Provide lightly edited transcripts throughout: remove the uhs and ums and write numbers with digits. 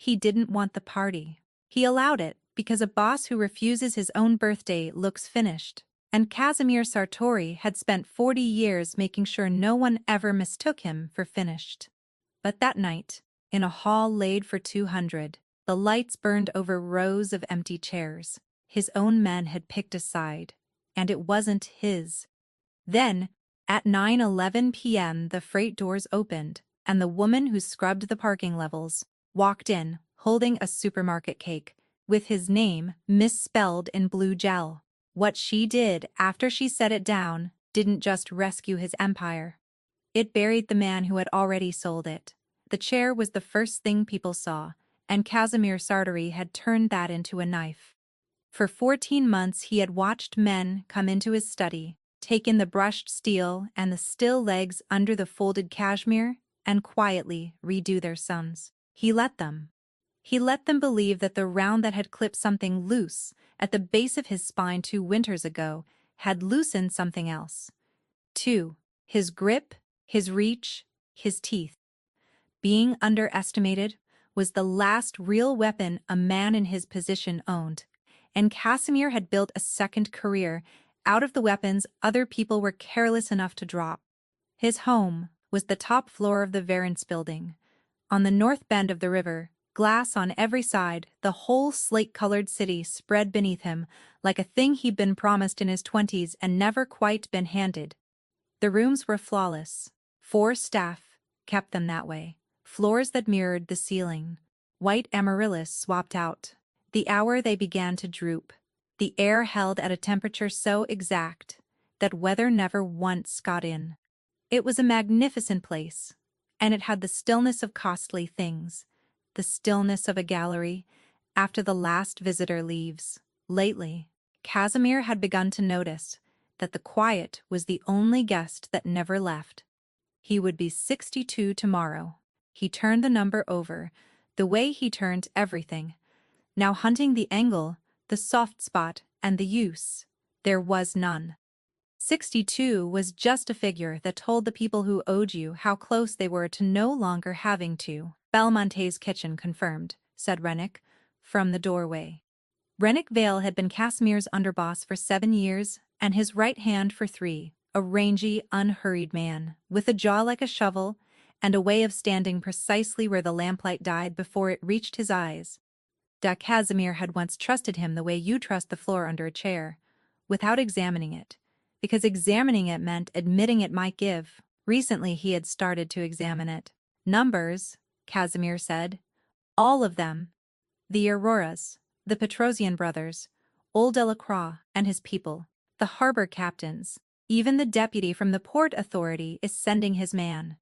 He didn't want the party. He allowed it because a boss who refuses his own birthday looks finished. And Casimir Sartori had spent 40 years making sure no one ever mistook him for finished. But that night, in a hall laid for 200, the lights burned over rows of empty chairs. His own men had picked a side, and it wasn't his. Then, at 9:11 p.m. the freight doors opened, and the woman who scrubbed the parking levels walked in, holding a supermarket cake, with his name misspelled in blue gel. What she did after she set it down didn't just rescue his empire. It buried the man who had already sold it. The chair was the first thing people saw, and Casimir Sartori had turned that into a knife. For 14 months he had watched men come into his study, take in the brushed steel and the still legs under the folded cashmere, and quietly redo their sums. He let them. He let them believe that the round that had clipped something loose at the base of his spine 2 winters ago had loosened something else. 2. His grip, his reach, his teeth. Being underestimated was the last real weapon a man in his position owned, and Casimir had built a second career out of the weapons other people were careless enough to drop. His home was the top floor of the Verance building. On the north bend of the river, glass on every side, the whole slate-colored city spread beneath him like a thing he'd been promised in his 20s and never quite been handed. The rooms were flawless. 4 staff kept them that way. Floors that mirrored the ceiling. White amaryllis swapped out. The hour they began to droop. The air held at a temperature so exact that weather never once got in. It was a magnificent place, and it had the stillness of costly things, the stillness of a gallery after the last visitor leaves. Lately, Casimir had begun to notice that the quiet was the only guest that never left. He would be 62 tomorrow. He turned the number over, the way he turned everything, now hunting the angle, the soft spot, and the use. There was none. 62 was just a figure that told the people who owed you how close they were to no longer having to. Belmonte's kitchen confirmed, said Rennick, from the doorway. Rennick Vale had been Casimir's underboss for 7 years, and his right hand for 3, a rangy, unhurried man, with a jaw like a shovel, and a way of standing precisely where the lamplight died before it reached his eyes. Casimir had once trusted him the way you trust the floor under a chair, without examining it, because examining it meant admitting it might give. Recently he had started to examine it. Numbers, Casimir said. All of them. The Auroras, the Petrosian brothers, old Delacroix and his people, the harbor captains, even the deputy from the port authority is sending his man.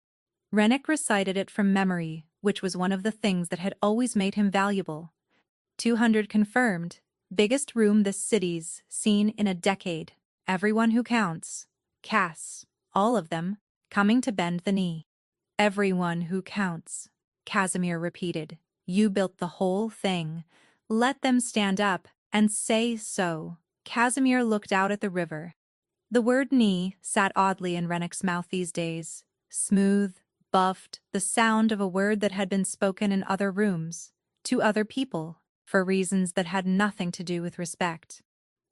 Rennick recited it from memory, which was one of the things that had always made him valuable. 200 confirmed, biggest room this city's seen in a decade. Everyone who counts, Cass, all of them, coming to bend the knee. Everyone who counts, Casimir repeated. You built the whole thing. Let them stand up and say so. Casimir looked out at the river. The word knee sat oddly in Rennick's mouth these days. Smooth, buffed, the sound of a word that had been spoken in other rooms, to other people, for reasons that had nothing to do with respect.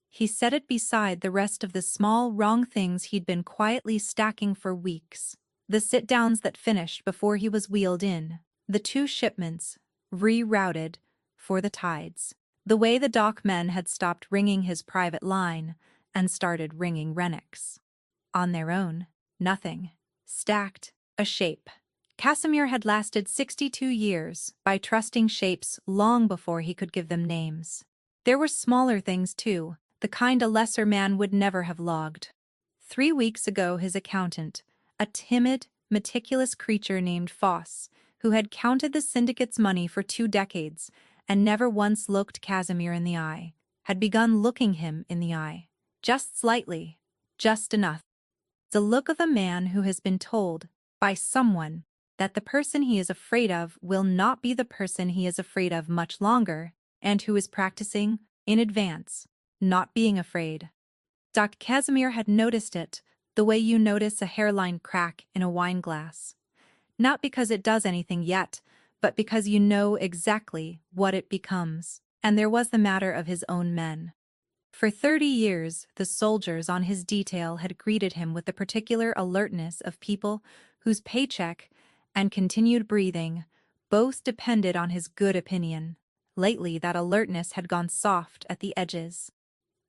He set it beside the rest of the small wrong things he'd been quietly stacking for weeks. The sit-downs that finished before he was wheeled in. The 2 shipments, rerouted, for the tides. The way the dock men had stopped ringing his private line and started ringing Rennick's. On their own, nothing. Stacked, a shape. Casimir had lasted 62 years by trusting shapes long before he could give them names. There were smaller things too, the kind a lesser man would never have logged. 3 weeks ago his accountant, a timid, meticulous creature named Foss, who had counted the syndicate's money for 2 decades and never once looked Casimir in the eye, had begun looking him in the eye. Just slightly, just enough. The look of a man who has been told, by someone, that the person he is afraid of will not be the person he is afraid of much longer, and who is practicing, in advance, not being afraid. Dr. Casimir had noticed it, the way you notice a hairline crack in a wine glass. Not because it does anything yet, but because you know exactly what it becomes. And there was the matter of his own men. For 30 years, the soldiers on his detail had greeted him with the particular alertness of people whose paycheck and continued breathing both depended on his good opinion. Lately, that alertness had gone soft at the edges.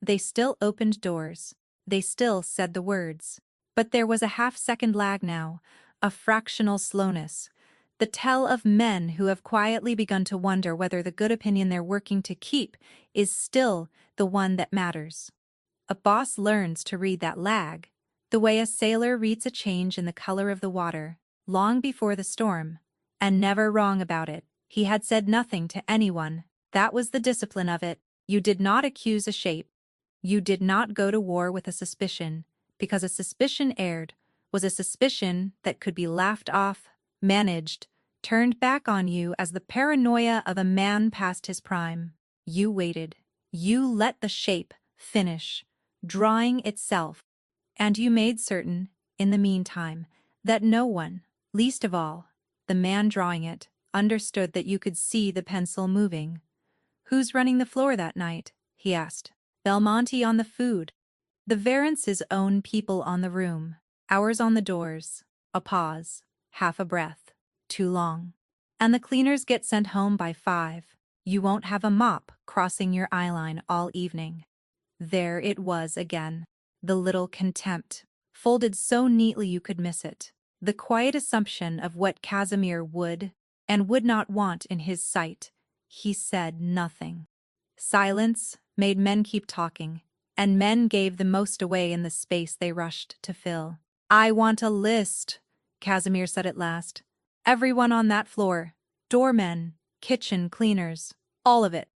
They still opened doors. They still said the words. But there was a half-second lag now, a fractional slowness, the tell of men who have quietly begun to wonder whether the good opinion they're working to keep is still the one that matters. A boss learns to read that lag, the way a sailor reads a change in the color of the water, long before the storm, and never wrong about it. He had said nothing to anyone. That was the discipline of it. You did not accuse a shape. You did not go to war with a suspicion, because a suspicion aired was a suspicion that could be laughed off, managed, turned back on you as the paranoia of a man past his prime. You waited. You let the shape finish, drawing itself, and you made certain, in the meantime, that no one, least of all, the man drawing it, understood that you could see the pencil moving. "Who's running the floor that night?" he asked. "Belmonte on the food. The Varence's own people on the room. Ours on the doors." A pause. Half a breath. Too long. "And the cleaners get sent home by 5. You won't have a mop crossing your eyeline all evening." There it was again. The little contempt, folded so neatly you could miss it. The quiet assumption of what Casimir would and would not want in his sight. He said nothing. Silence made men keep talking, and men gave the most away in the space they rushed to fill. "I want a list," Casimir said at last. "Everyone on that floor. Doormen, kitchen cleaners, all of it."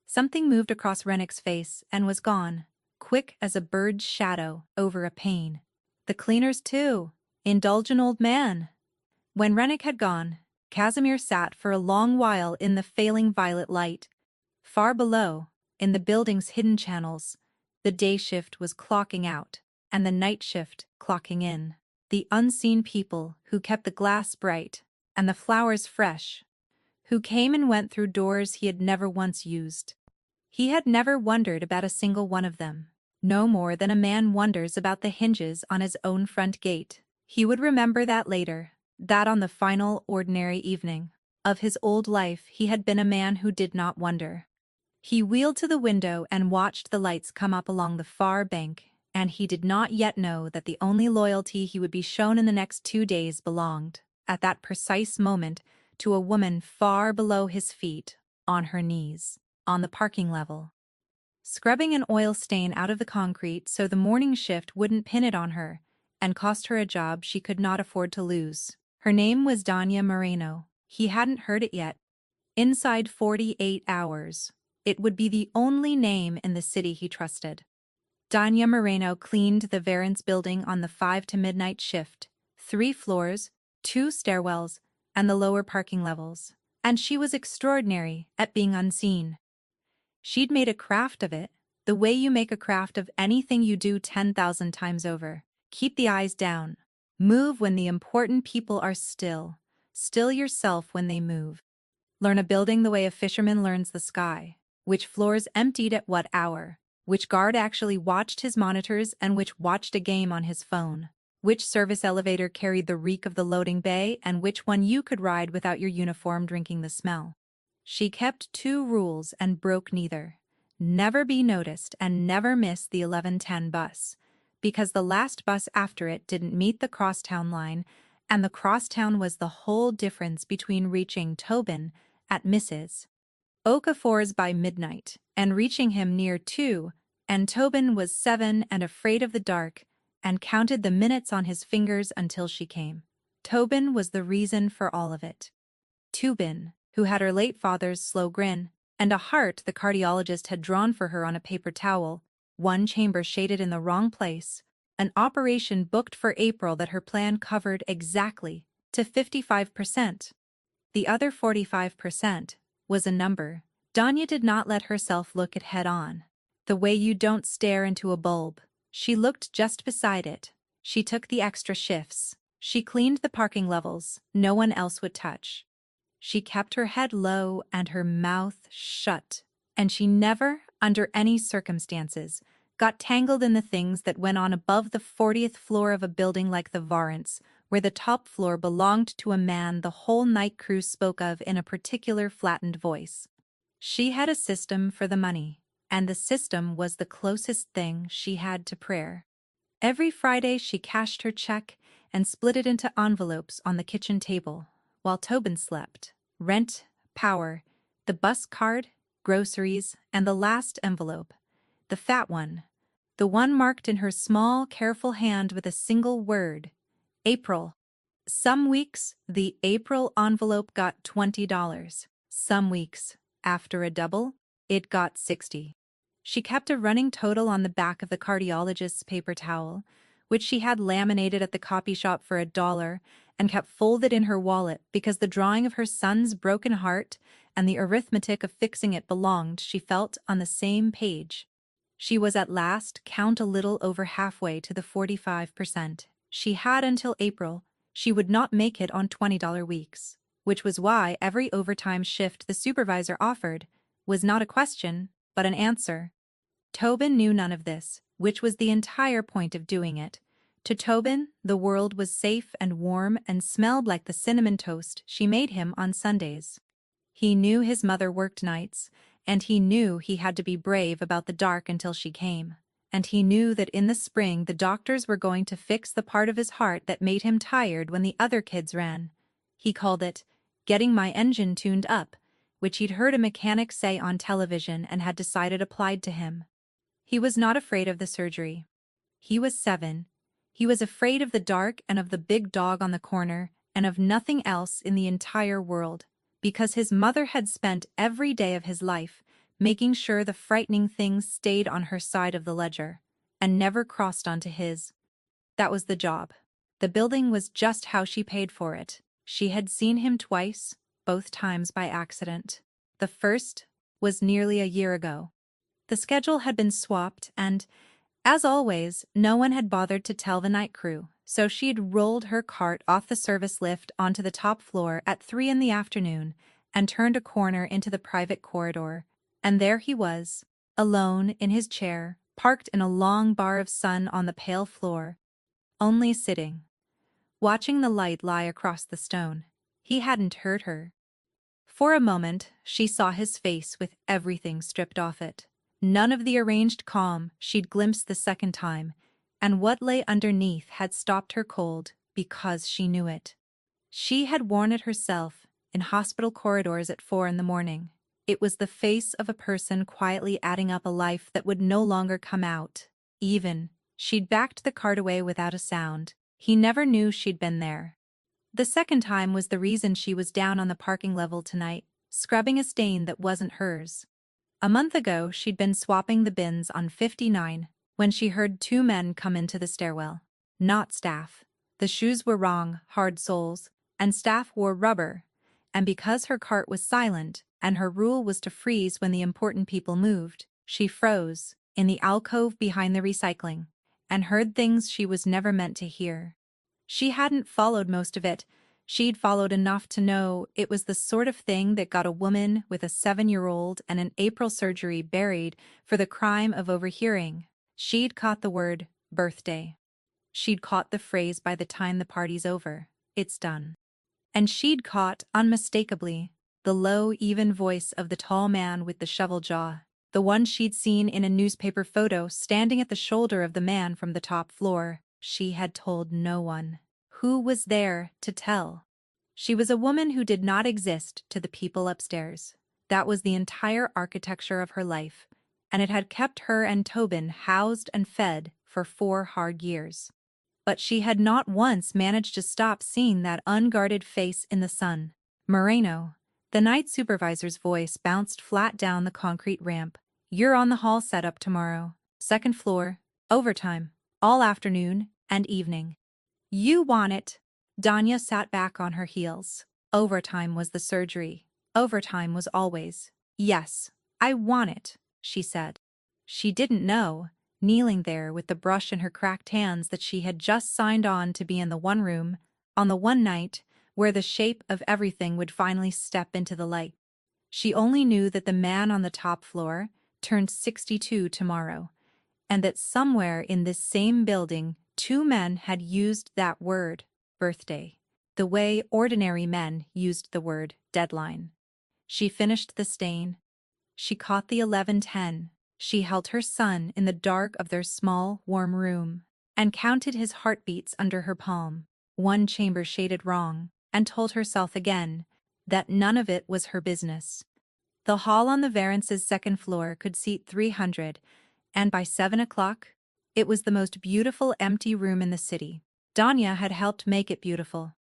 Something moved across Rennick's face and was gone, quick as a bird's shadow over a pane. "The cleaners too. Indulgent old man." When Rennick had gone, Casimir sat for a long while in the failing violet light. Far below, in the building's hidden channels, the day shift was clocking out, and the night shift clocking in. The unseen people who kept the glass bright and the flowers fresh, who came and went through doors he had never once used. He had never wondered about a single one of them, no more than a man wonders about the hinges on his own front gate. He would remember that later, that on the final ordinary evening of his old life he had been a man who did not wonder. He wheeled to the window and watched the lights come up along the far bank, and he did not yet know that the only loyalty he would be shown in the next 2 days belonged, at that precise moment, to a woman far below his feet, on her knees, on the parking level, scrubbing an oil stain out of the concrete so the morning shift wouldn't pin it on her and cost her a job she could not afford to lose. Her name was Danya Moreno. He hadn't heard it yet. Inside 48 hours, it would be the only name in the city he trusted. Danya Moreno cleaned the Varens building on the 5 to midnight shift, 3 floors, 2 stairwells, and the lower parking levels. And she was extraordinary at being unseen. She'd made a craft of it, the way you make a craft of anything you do 10,000 times over. Keep the eyes down. Move when the important people are still. Still yourself when they move. Learn a building the way a fisherman learns the sky. Which floors emptied at what hour. Which guard actually watched his monitors and which watched a game on his phone. Which service elevator carried the reek of the loading bay and which one you could ride without your uniform drinking the smell. She kept 2 rules and broke neither. Never be noticed and never miss the 11:10 bus, because the last bus after it didn't meet the crosstown line, and the crosstown was the whole difference between reaching Tobin at Mrs. Okafor's by midnight and reaching him near 2, and Tobin was 7 and afraid of the dark, and counted the minutes on his fingers until she came. Tobin was the reason for all of it. Tobin, who had her late father's slow grin, and a heart the cardiologist had drawn for her on a paper towel, one chamber shaded in the wrong place, an operation booked for April that her plan covered exactly, to 55%. The other 45% was a number. Danya did not let herself look it head-on. The way you don't stare into a bulb. She looked just beside it. She took the extra shifts. She cleaned the parking levels no one else would touch. She kept her head low and her mouth shut, and she never, under any circumstances, got tangled in the things that went on above the 40th floor of a building like the Varants, where the top floor belonged to a man the whole night crew spoke of in a particular flattened voice. She had a system for the money, and the system was the closest thing she had to prayer. Every Friday she cashed her check and split it into envelopes on the kitchen table, while Tobin slept. Rent, power, the bus card, groceries, and the last envelope, the fat one, the one marked in her small, careful hand with a single word, April. Some weeks, the April envelope got $20. Some weeks, after a double, it got 60. She kept a running total on the back of the cardiologist's paper towel, which she had laminated at the copy shop for $1, and kept folded in her wallet because the drawing of her son's broken heart and the arithmetic of fixing it belonged, she felt, on the same page. She was at last count a little over halfway to the 45%. She had until April. She would not make it on $20 weeks, which was why every overtime shift the supervisor offered was not a question, but an answer. Tobin knew none of this, which was the entire point of doing it. To Tobin, the world was safe and warm and smelled like the cinnamon toast she made him on Sundays. He knew his mother worked nights, and he knew he had to be brave about the dark until she came. And he knew that in the spring the doctors were going to fix the part of his heart that made him tired when the other kids ran. He called it, "getting my engine tuned up," which he'd heard a mechanic say on television and had decided applied to him. He was not afraid of the surgery. He was 7. He was afraid of the dark and of the big dog on the corner and of nothing else in the entire world, because his mother had spent every day of his life making sure the frightening things stayed on her side of the ledger and never crossed onto his. That was the job. The building was just how she paid for it. She had seen him twice, both times by accident. The first was nearly a year ago. The schedule had been swapped and, as always, no one had bothered to tell the night crew, so she'd rolled her cart off the service lift onto the top floor at 3 in the afternoon and turned a corner into the private corridor. And there he was, alone in his chair, parked in a long bar of sun on the pale floor, only sitting, watching the light lie across the stone. He hadn't heard her. For a moment, she saw his face with everything stripped off it. None of the arranged calm she'd glimpsed the second time, and what lay underneath had stopped her cold because she knew it. She had worn it herself in hospital corridors at 4 in the morning. It was the face of a person quietly adding up a life that would no longer come out. Even, she'd backed the cart away without a sound. He never knew she'd been there. The second time was the reason she was down on the parking level tonight, scrubbing a stain that wasn't hers. A month ago, she'd been swapping the bins on 59 when she heard 2 men come into the stairwell. Not staff. The shoes were wrong, hard soles, and staff wore rubber. And because her cart was silent, and her rule was to freeze when the important people moved, she froze in the alcove behind the recycling and heard things she was never meant to hear. She hadn't followed most of it. She'd followed enough to know it was the sort of thing that got a woman with a 7-year-old and an April surgery buried for the crime of overhearing. She'd caught the word birthday. She'd caught the phrase by the time the party's over. It's done. And she'd caught, unmistakably, the low, even voice of the tall man with the shovel jaw, the one she'd seen in a newspaper photo standing at the shoulder of the man from the top floor. She had told no one. Who was there to tell? She was a woman who did not exist to the people upstairs. That was the entire architecture of her life, and it had kept her and Tobin housed and fed for 4 hard years. But she had not once managed to stop seeing that unguarded face in the sun. Moreno, the night supervisor's voice bounced flat down the concrete ramp. "You're on the hall setup tomorrow. 2nd floor, overtime, all afternoon and evening." "You want it." Danya sat back on her heels. Overtime was the surgery. Overtime was always. "Yes, I want it," she said. She didn't know, kneeling there with the brush in her cracked hands, that she had just signed on to be in the one room, on the one night, where the shape of everything would finally step into the light. She only knew that the man on the top floor turned 62 tomorrow, and that somewhere in this same building 2 men had used that word, birthday, the way ordinary men used the word deadline. She finished the stain. She caught the 11:10. She held her son in the dark of their small, warm room, and counted his heartbeats under her palm, one chamber shaded wrong, and told herself again that none of it was her business. The hall on the Varence's second floor could seat 300, and by 7 o'clock, it was the most beautiful empty room in the city. Danya had helped make it beautiful.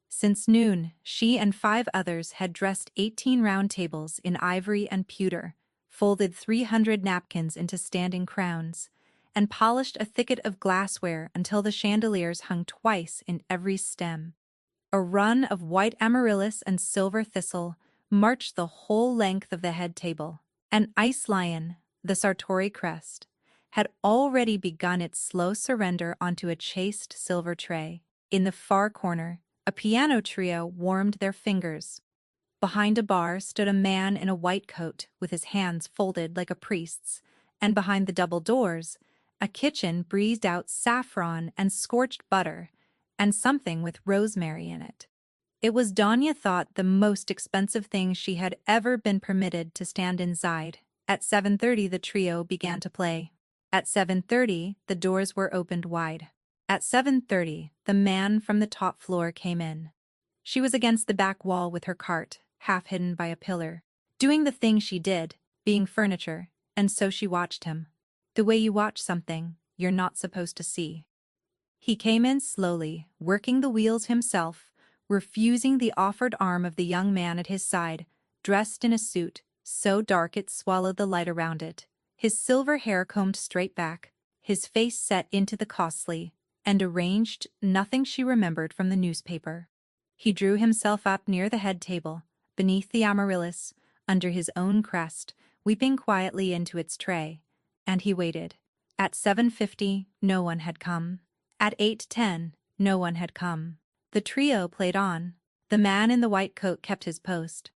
Since noon, she and 5 others had dressed 18 round tables in ivory and pewter, folded 300 napkins into standing crowns, and polished a thicket of glassware until the chandeliers hung twice in every stem. A run of white amaryllis and silver thistle marched the whole length of the head table. An ice lion, the Sartori crest, had already begun its slow surrender onto a chased silver tray. In the far corner, a piano trio warmed their fingers. Behind a bar stood a man in a white coat with his hands folded like a priest's, and behind the double doors, a kitchen breathed out saffron and scorched butter, and something with rosemary in it. It was, Danya thought, the most expensive thing she had ever been permitted to stand inside. At 7:30 the trio began to play. At 7:30 the doors were opened wide. At 7:30 the man from the top floor came in. She was against the back wall with her cart, half hidden by a pillar, doing the thing she did, being furniture, and so she watched him. The way you watch something you're not supposed to see. He came in slowly, working the wheels himself, refusing the offered arm of the young man at his side, dressed in a suit so dark it swallowed the light around it, his silver hair combed straight back, his face set into the costly and arranged nothing she remembered from the newspaper. He drew himself up near the head table, beneath the amaryllis, under his own crest, weeping quietly into its tray, and he waited. At 7:50 no one had come. At 8:10 no one had come. The trio played on. The man in the white coat kept his post.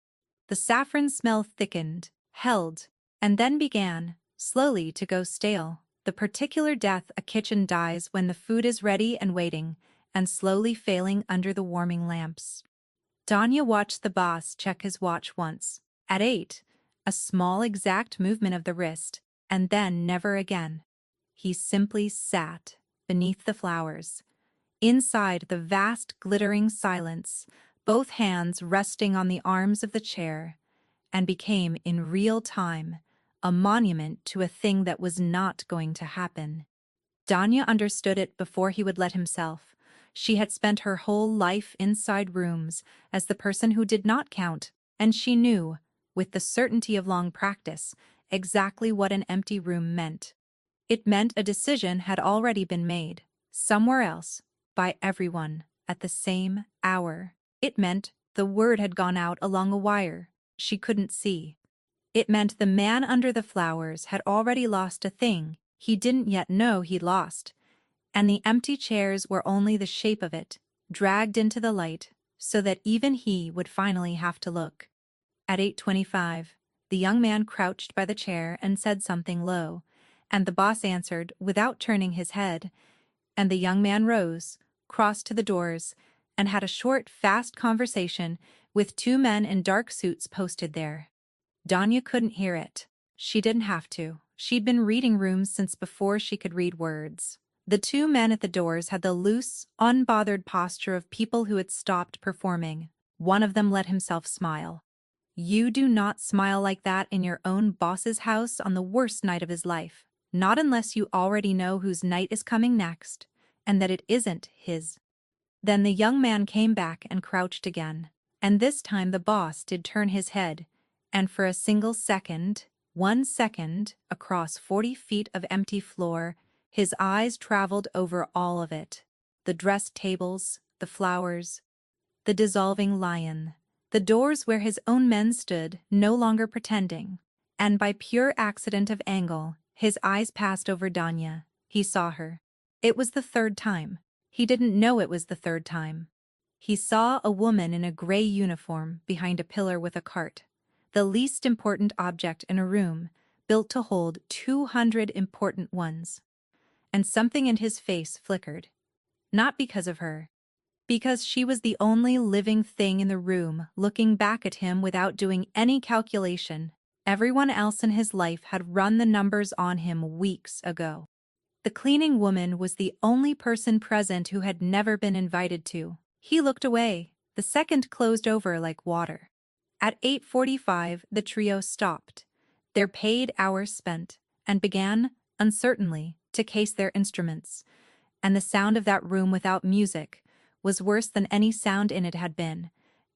The saffron smell thickened, held, and then began, slowly, to go stale, the particular death a kitchen dies when the food is ready and waiting, and slowly failing under the warming lamps. Danya watched the boss check his watch once. At 8, a small exact movement of the wrist, and then never again. He simply sat beneath the flowers, inside the vast glittering silence, both hands resting on the arms of the chair, and became in real time a monument to a thing that was not going to happen. Danya understood it before he would let himself. She had spent her whole life inside rooms as the person who did not count, and she knew, with the certainty of long practice, exactly what an empty room meant. It meant a decision had already been made, somewhere else, by everyone, at the same hour. It meant the word had gone out along a wire she couldn't see. It meant the man under the flowers had already lost a thing he didn't yet know he'd lost, and the empty chairs were only the shape of it, dragged into the light, so that even he would finally have to look. At 8:25, the young man crouched by the chair and said something low, and the boss answered without turning his head, and the young man rose, crossed to the doors, and had a short, fast conversation with 2 men in dark suits posted there. Danya couldn't hear it. She didn't have to. She'd been reading rooms since before she could read words. The 2 men at the doors had the loose, unbothered posture of people who had stopped performing. One of them let himself smile. You do not smile like that in your own boss's house on the worst night of his life. Not unless you already know whose night is coming next, and that it isn't his. Then the young man came back and crouched again, and this time the boss did turn his head, and for a single second, 1 second, across 40 feet of empty floor, his eyes traveled over all of it. The dressed tables, the flowers, the dissolving lion, the doors where his own men stood, no longer pretending, and by pure accident of angle, his eyes passed over Danya. He saw her. It was the 3rd time. He didn't know it was the 3rd time. He saw a woman in a gray uniform behind a pillar with a cart, the least important object in a room, built to hold 200 important ones. And something in his face flickered. Not because of her. Because she was the only living thing in the room, looking back at him without doing any calculation. Everyone else in his life had run the numbers on him weeks ago. The cleaning woman was the only person present who had never been invited to. He looked away. The second closed over like water. At 8:45, the trio stopped, their paid hours spent, and began, uncertainly, to case their instruments. And the sound of that room without music was worse than any sound in it had been,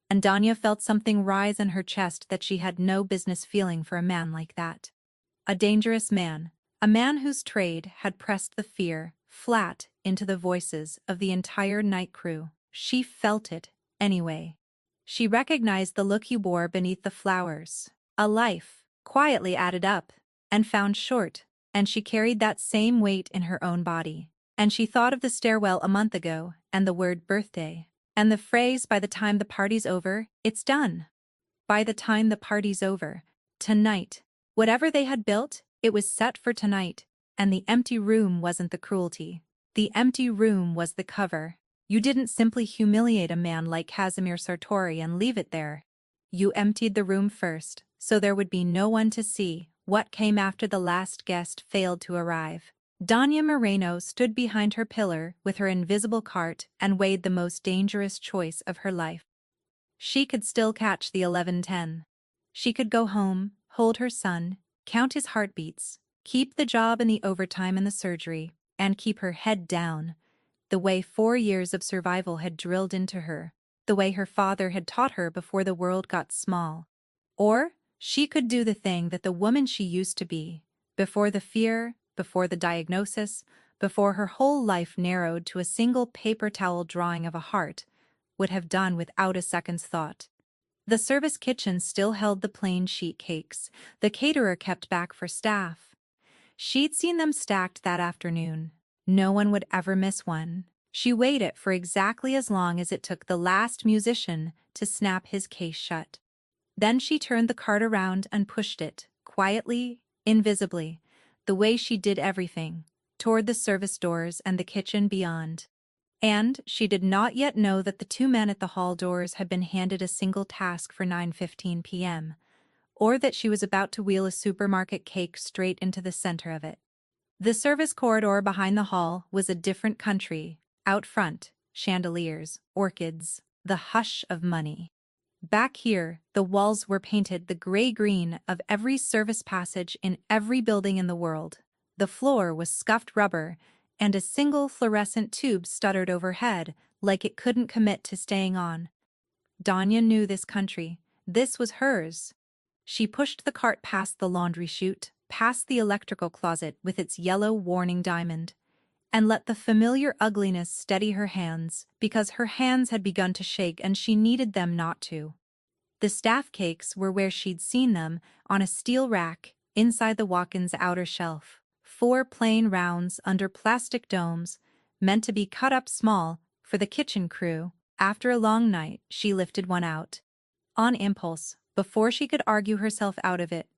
and Danya felt something rise in her chest that she had no business feeling for a man like that. A dangerous man, a man whose trade had pressed the fear flat into the voices of the entire night crew. She felt it, anyway. She recognized the look he wore beneath the flowers. A life, quietly added up, and found short, and she carried that same weight in her own body. And she thought of the stairwell a month ago, and the word birthday, and the phrase, by the time the party's over, it's done. By the time the party's over, tonight. Whatever they had built, it was set for tonight, and the empty room wasn't the cruelty. The empty room was the cover. You didn't simply humiliate a man like Casimir Sartori and leave it there. You emptied the room first, so there would be no one to see what came after the last guest failed to arrive. Danya Moreno stood behind her pillar with her invisible cart and weighed the most dangerous choice of her life. She could still catch the 11:10. She could go home, hold her son, count his heartbeats, keep the job and the overtime and the surgery, and keep her head down, the way 4 years of survival had drilled into her, the way her father had taught her before the world got small. Or she could do the thing that the woman she used to be, before the fear, before the diagnosis, before her whole life narrowed to a single paper towel drawing of a heart, would have done without a second's thought. The service kitchen still held the plain sheet cakes the caterer kept back for staff. She'd seen them stacked that afternoon. No one would ever miss one. She waited for exactly as long as it took the last musician to snap his case shut. Then she turned the cart around and pushed it, quietly, invisibly, the way she did everything, toward the service doors and the kitchen beyond. And she did not yet know that the two men at the hall doors had been handed a single task for 9:15 p.m., or that she was about to wheel a supermarket cake straight into the center of it. The service corridor behind the hall was a different country. Out front, chandeliers, orchids, the hush of money. Back here, the walls were painted the gray-green of every service passage in every building in the world. The floor was scuffed rubber, and a single fluorescent tube stuttered overhead like it couldn't commit to staying on. Danya knew this country. This was hers. She pushed the cart past the laundry chute, past the electrical closet with its yellow warning diamond, and let the familiar ugliness steady her hands, because her hands had begun to shake and she needed them not to. The staff cakes were where she'd seen them, on a steel rack, inside the walk-in's outer shelf. 4 plain rounds under plastic domes, meant to be cut up small for the kitchen crew. After a long night, she lifted one out. On impulse, before she could argue herself out of it,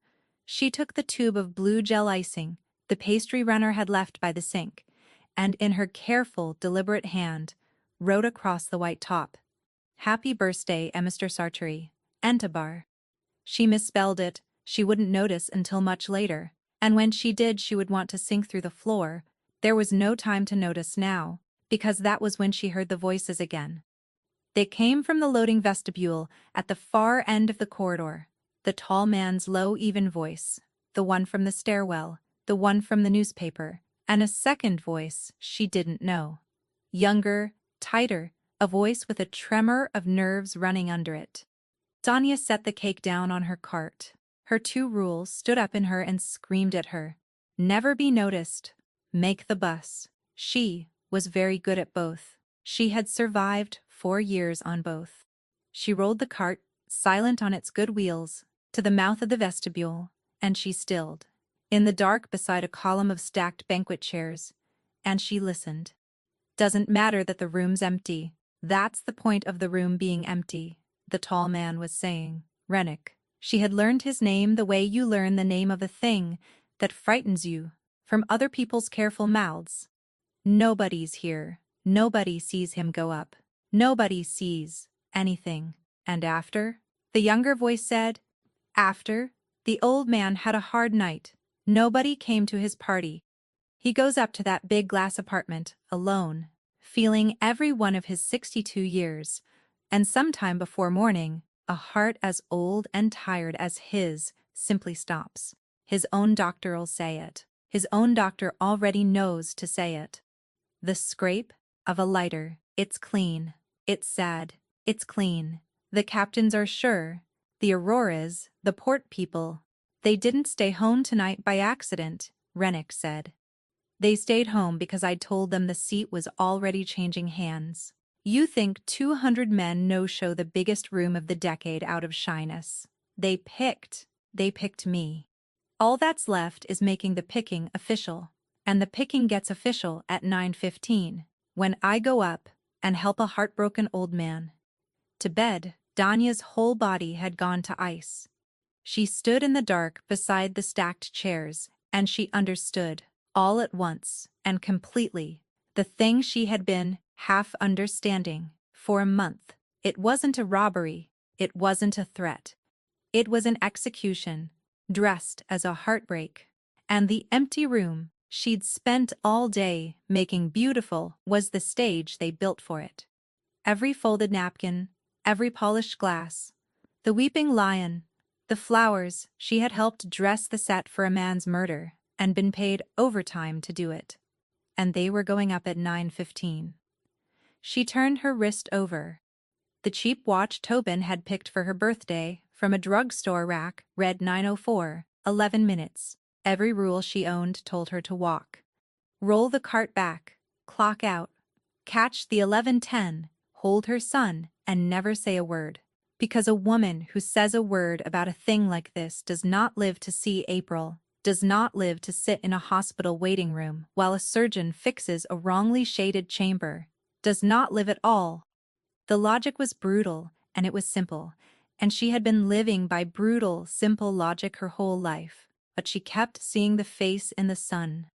she took the tube of blue gel icing the pastry runner had left by the sink, and in her careful, deliberate hand, wrote across the white top, "Happy birthday, Mr. Sartori, Entabar." She misspelled it. She wouldn't notice until much later, and when she did she would want to sink through the floor. There was no time to notice now, because that was when she heard the voices again. They came from the loading vestibule at the far end of the corridor, the tall man's low, even voice, the one from the stairwell, the one from the newspaper, and a second voice she didn't know. Younger, tighter, a voice with a tremor of nerves running under it. Danya set the cake down on her cart. Her 2 rules stood up in her and screamed at her. Never be noticed. Make the bus. She was very good at both. She had survived 4 years on both. She rolled the cart, silent on its good wheels, to the mouth of the vestibule, and she stilled, in the dark beside a column of stacked banquet chairs, and she listened. Doesn't matter that the room's empty. That's the point of the room being empty, the tall man was saying. Rennick. She had learned his name the way you learn the name of a thing that frightens you, from other people's careful mouths. Nobody's here. Nobody sees him go up. Nobody sees anything. And after? The younger voice said. After? The old man had a hard night. Nobody came to his party. He goes up to that big glass apartment, alone, feeling every one of his 62 years, and sometime before morning, a heart as old and tired as his simply stops. His own doctor'll say it. His own doctor already knows to say it. The scrape of a lighter. It's clean. It's sad. It's clean. The captains are sure. The Auroras, the port people. They didn't stay home tonight by accident, Rennick said. They stayed home because I told them the seat was already changing hands. You think 200 men no-show the biggest room of the decade out of shyness. They picked me. All that's left is making the picking official. And the picking gets official at 9:15, when I go up and help a heartbroken old man to bed. Danya's whole body had gone to ice. She stood in the dark beside the stacked chairs, and she understood, all at once and completely, the thing she had been half understanding for a month. It wasn't a robbery, it wasn't a threat. It was an execution, dressed as a heartbreak. And the empty room she'd spent all day making beautiful was the stage they built for it. Every folded napkin, every polished glass, the weeping lion, the flowers. She had helped dress the set for a man's murder and been paid overtime to do it. And they were going up at 9:15. She turned her wrist over. The cheap watch Tobin had picked for her birthday from a drugstore rack read 9:04, 11 minutes. Every rule she owned told her to walk. Roll the cart back, clock out, catch the 11:10, hold her son, and never say a word. Because a woman who says a word about a thing like this does not live to see April, does not live to sit in a hospital waiting room while a surgeon fixes a wrongly shaded chamber, does not live at all. The logic was brutal, and it was simple, and she had been living by brutal, simple logic her whole life. But she kept seeing the face in the sun.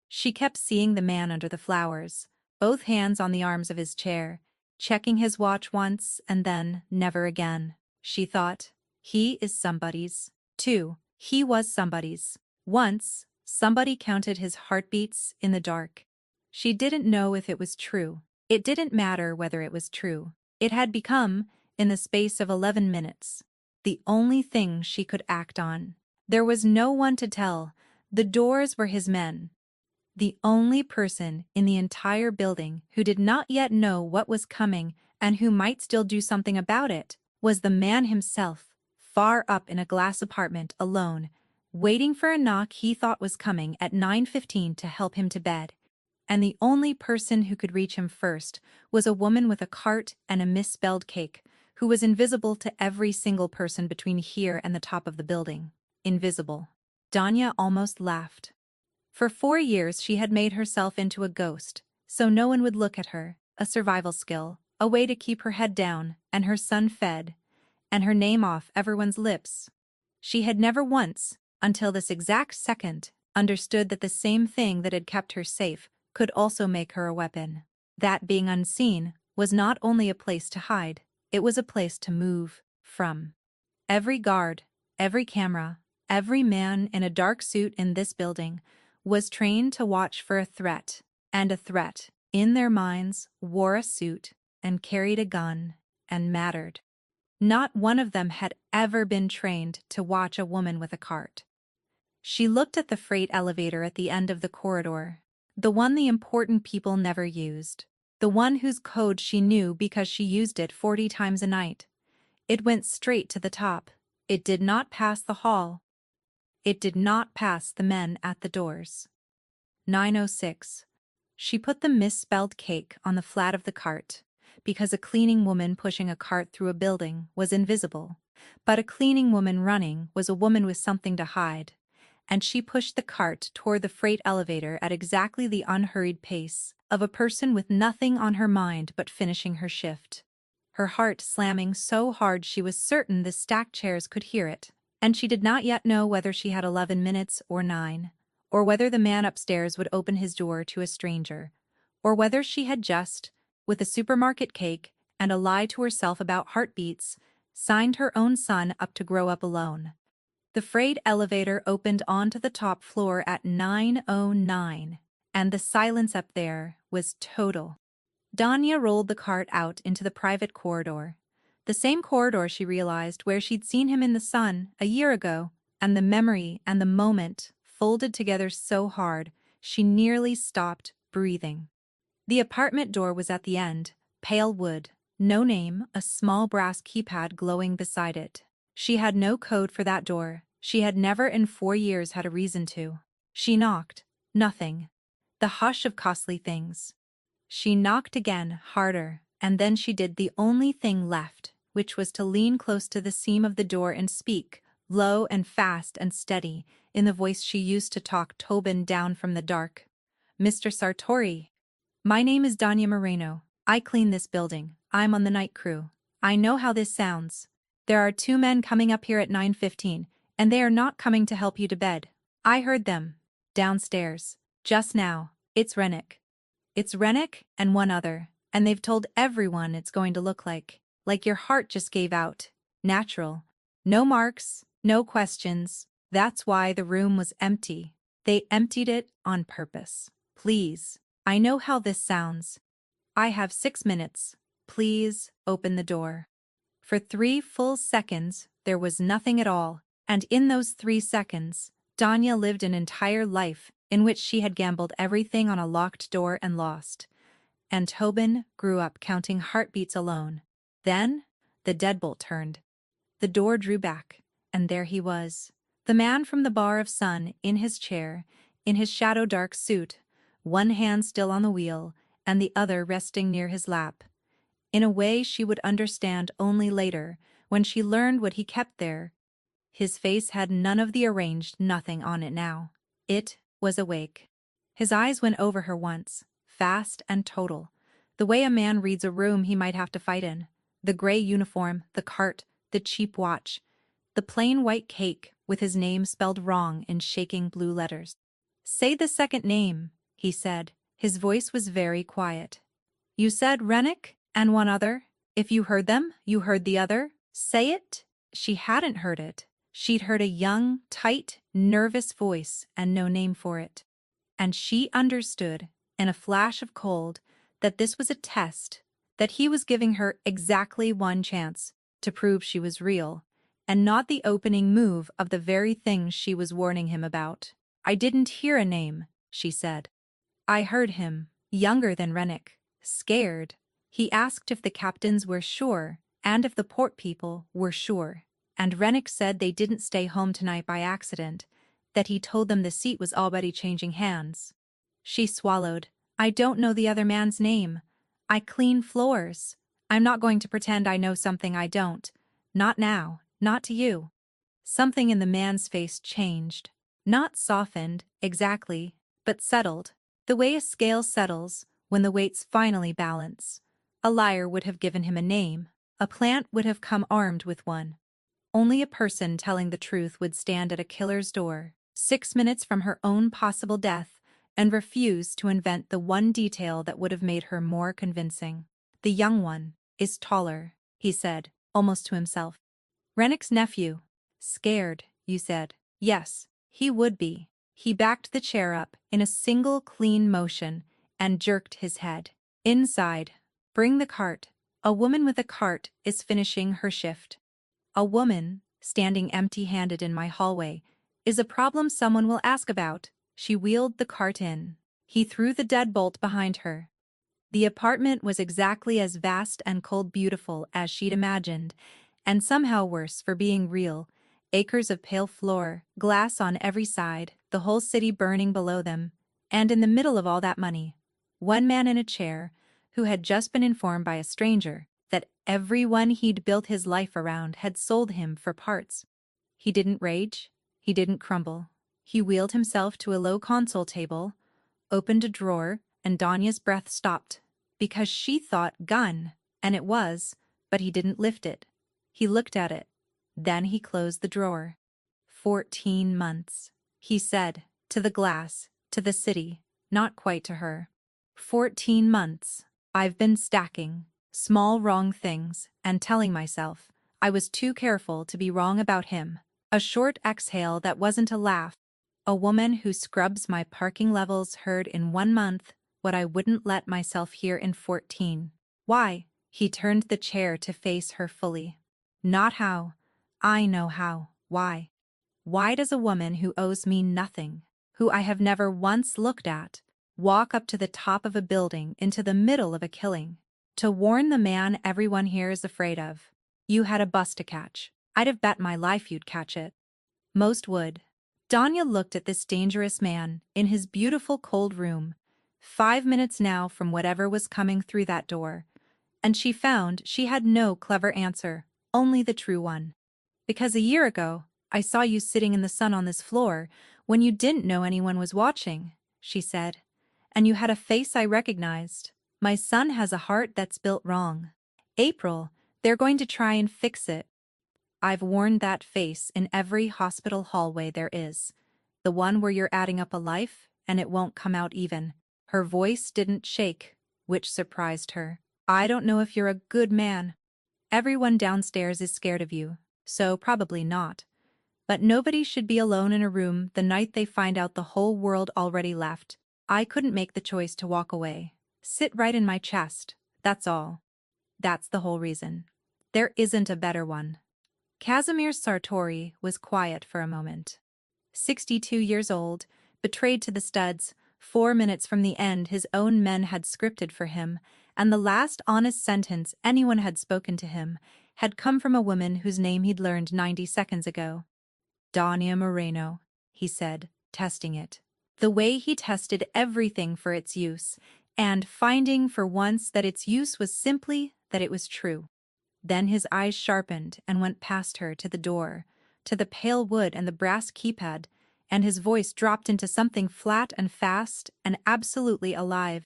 She kept seeing the man under the flowers, both hands on the arms of his chair, checking his watch once and then never again. She thought, he is somebody's. Too, he was somebody's. Once, somebody counted his heartbeats in the dark. She didn't know if it was true. It didn't matter whether it was true. It had become, in the space of 11 minutes, the only thing she could act on. There was no one to tell. The doors were his men. The only person in the entire building who did not yet know what was coming and who might still do something about it was the man himself, far up in a glass apartment alone, waiting for a knock he thought was coming at 9:15 to help him to bed. And the only person who could reach him first was a woman with a cart and a misspelled cake, who was invisible to every single person between here and the top of the building. Invisible. Danya almost laughed. For 4 years she had made herself into a ghost, so no one would look at her, a survival skill, a way to keep her head down, and her son fed, and her name off everyone's lips. She had never once, until this exact second, understood that the same thing that had kept her safe could also make her a weapon. That being unseen was not only a place to hide, it was a place to move from. Every guard, every camera, every man in a dark suit in this building was trained to watch for a threat, and a threat, in their minds, wore a suit and carried a gun and mattered. Not one of them had ever been trained to watch a woman with a cart. She looked at the freight elevator at the end of the corridor, the one the important people never used, the one whose code she knew because she used it 40 times a night. It went straight to the top. It did not pass the hall. It did not pass the men at the doors. 9:06. She put the misspelled cake on the flat of the cart, because a cleaning woman pushing a cart through a building was invisible, but a cleaning woman running was a woman with something to hide, and she pushed the cart toward the freight elevator at exactly the unhurried pace of a person with nothing on her mind but finishing her shift. Her heart slamming so hard she was certain the stacked chairs could hear it, and she did not yet know whether she had 11 minutes or 9, or whether the man upstairs would open his door to a stranger, or whether she had just, with a supermarket cake and a lie to herself about heartbeats, signed her own son up to grow up alone. The freight elevator opened onto the top floor at 9:09, and the silence up there was total. Danya rolled the cart out into the private corridor. The same corridor, she realized, where she'd seen him in the sun a year ago, and the memory and the moment folded together so hard she nearly stopped breathing. The apartment door was at the end, pale wood, no name, a small brass keypad glowing beside it. She had no code for that door. She had never in 4 years had a reason to. She knocked. Nothing. The hush of costly things. She knocked again, harder, and then she did the only thing left, which was to lean close to the seam of the door and speak, low and fast and steady, in the voice she used to talk Tobin down from the dark. "Mr. Sartori. My name is Danya Moreno. I clean this building. I'm on the night crew. I know how this sounds. There are 2 men coming up here at 9:15, and they are not coming to help you to bed. I heard them. Downstairs. Just now. It's Rennick. It's Rennick and one other, and they've told everyone it's going to look like your heart just gave out. Natural. No marks, no questions. That's why the room was empty. They emptied it on purpose. Please. I know how this sounds. I have 6 minutes. Please open the door." For 3 full seconds, there was nothing at all, and in those 3 seconds, Danya lived an entire life in which she had gambled everything on a locked door and lost. And Tobin grew up counting heartbeats alone. Then, the deadbolt turned. The door drew back, and there he was. The man from the bar of sun, in his chair, in his shadow-dark suit, one hand still on the wheel, and the other resting near his lap. In a way she would understand only later, when she learned what he kept there. His face had none of the arranged nothing on it now. It was awake. His eyes went over her once, fast and total, the way a man reads a room he might have to fight in. The gray uniform, the cart, the cheap watch, the plain white cake with his name spelled wrong in shaking blue letters. "Say the second name," he said. His voice was very quiet. "You said Rennick and one other. If you heard them, you heard the other. Say it." She hadn't heard it. She'd heard a young, tight, nervous voice and no name for it. And she understood, in a flash of cold, that this was a test, that he was giving her exactly one chance to prove she was real, and not the opening move of the very thing she was warning him about. "I didn't hear a name," she said. "I heard him, younger than Rennick, scared. He asked if the captains were sure, and if the port people were sure. And Rennick said they didn't stay home tonight by accident, that he told them the seat was already changing hands." She swallowed. "I don't know the other man's name. I clean floors. I'm not going to pretend I know something I don't. Not now, not to you." Something in the man's face changed. Not softened, exactly, but settled. The way a scale settles when the weights finally balance. A liar would have given him a name. A plant would have come armed with one. Only a person telling the truth would stand at a killer's door, 6 minutes from her own possible death, and refuse to invent the one detail that would have made her more convincing. "The young one is taller," he said, almost to himself. "Rennick's nephew. Scared, you said." "Yes, he would be." He backed the chair up in a single clean motion and jerked his head. "Inside. Bring the cart. A woman with a cart is finishing her shift. A woman, standing empty-handed in my hallway, is a problem someone will ask about." She wheeled the cart in. He threw the deadbolt behind her. The apartment was exactly as vast and cold beautiful as she'd imagined, and somehow worse for being real. Acres of pale floor, glass on every side, the whole city burning below them, and in the middle of all that money, one man in a chair, who had just been informed by a stranger that everyone he'd built his life around had sold him for parts. He didn't rage. He didn't crumble. He wheeled himself to a low console table, opened a drawer, and Danya's breath stopped. Because she thought gun, and it was, but he didn't lift it. He looked at it. Then he closed the drawer. 14 months, he said, to the glass, to the city, not quite to her. 14 months. I've been stacking small wrong things and telling myself I was too careful to be wrong about him. A short exhale that wasn't a laugh. A woman who scrubs my parking levels heard in 1 month what I wouldn't let myself hear in 14. Why? He turned the chair to face her fully. Not how. I know how. Why? Why does a woman who owes me nothing, who I have never once looked at, walk up to the top of a building into the middle of a killing, to warn the man everyone here is afraid of? You had a bus to catch. I'd have bet my life you'd catch it. Most would. Danya looked at this dangerous man in his beautiful cold room, 5 minutes now from whatever was coming through that door, and she found she had no clever answer, only the true one. Because a year ago, I saw you sitting in the sun on this floor when you didn't know anyone was watching, she said. And you had a face I recognized. My son has a heart that's built wrong. April, they're going to try and fix it. I've worn that face in every hospital hallway there is. The one where you're adding up a life and it won't come out even. Her voice didn't shake, which surprised her. I don't know if you're a good man. Everyone downstairs is scared of you, so probably not. But nobody should be alone in a room the night they find out the whole world already left. I couldn't make the choice to walk away. Sit right in my chest, that's all. That's the whole reason. There isn't a better one. Casimir Sartori was quiet for a moment. 62 years old, betrayed to the studs, 4 minutes from the end his own men had scripted for him, and the last honest sentence anyone had spoken to him had come from a woman whose name he'd learned 90 seconds ago. Danya Moreno, he said, testing it. The way he tested everything for its use, and finding for once that its use was simply that it was true. Then his eyes sharpened and went past her to the door, to the pale wood and the brass keypad, and his voice dropped into something flat and fast and absolutely alive.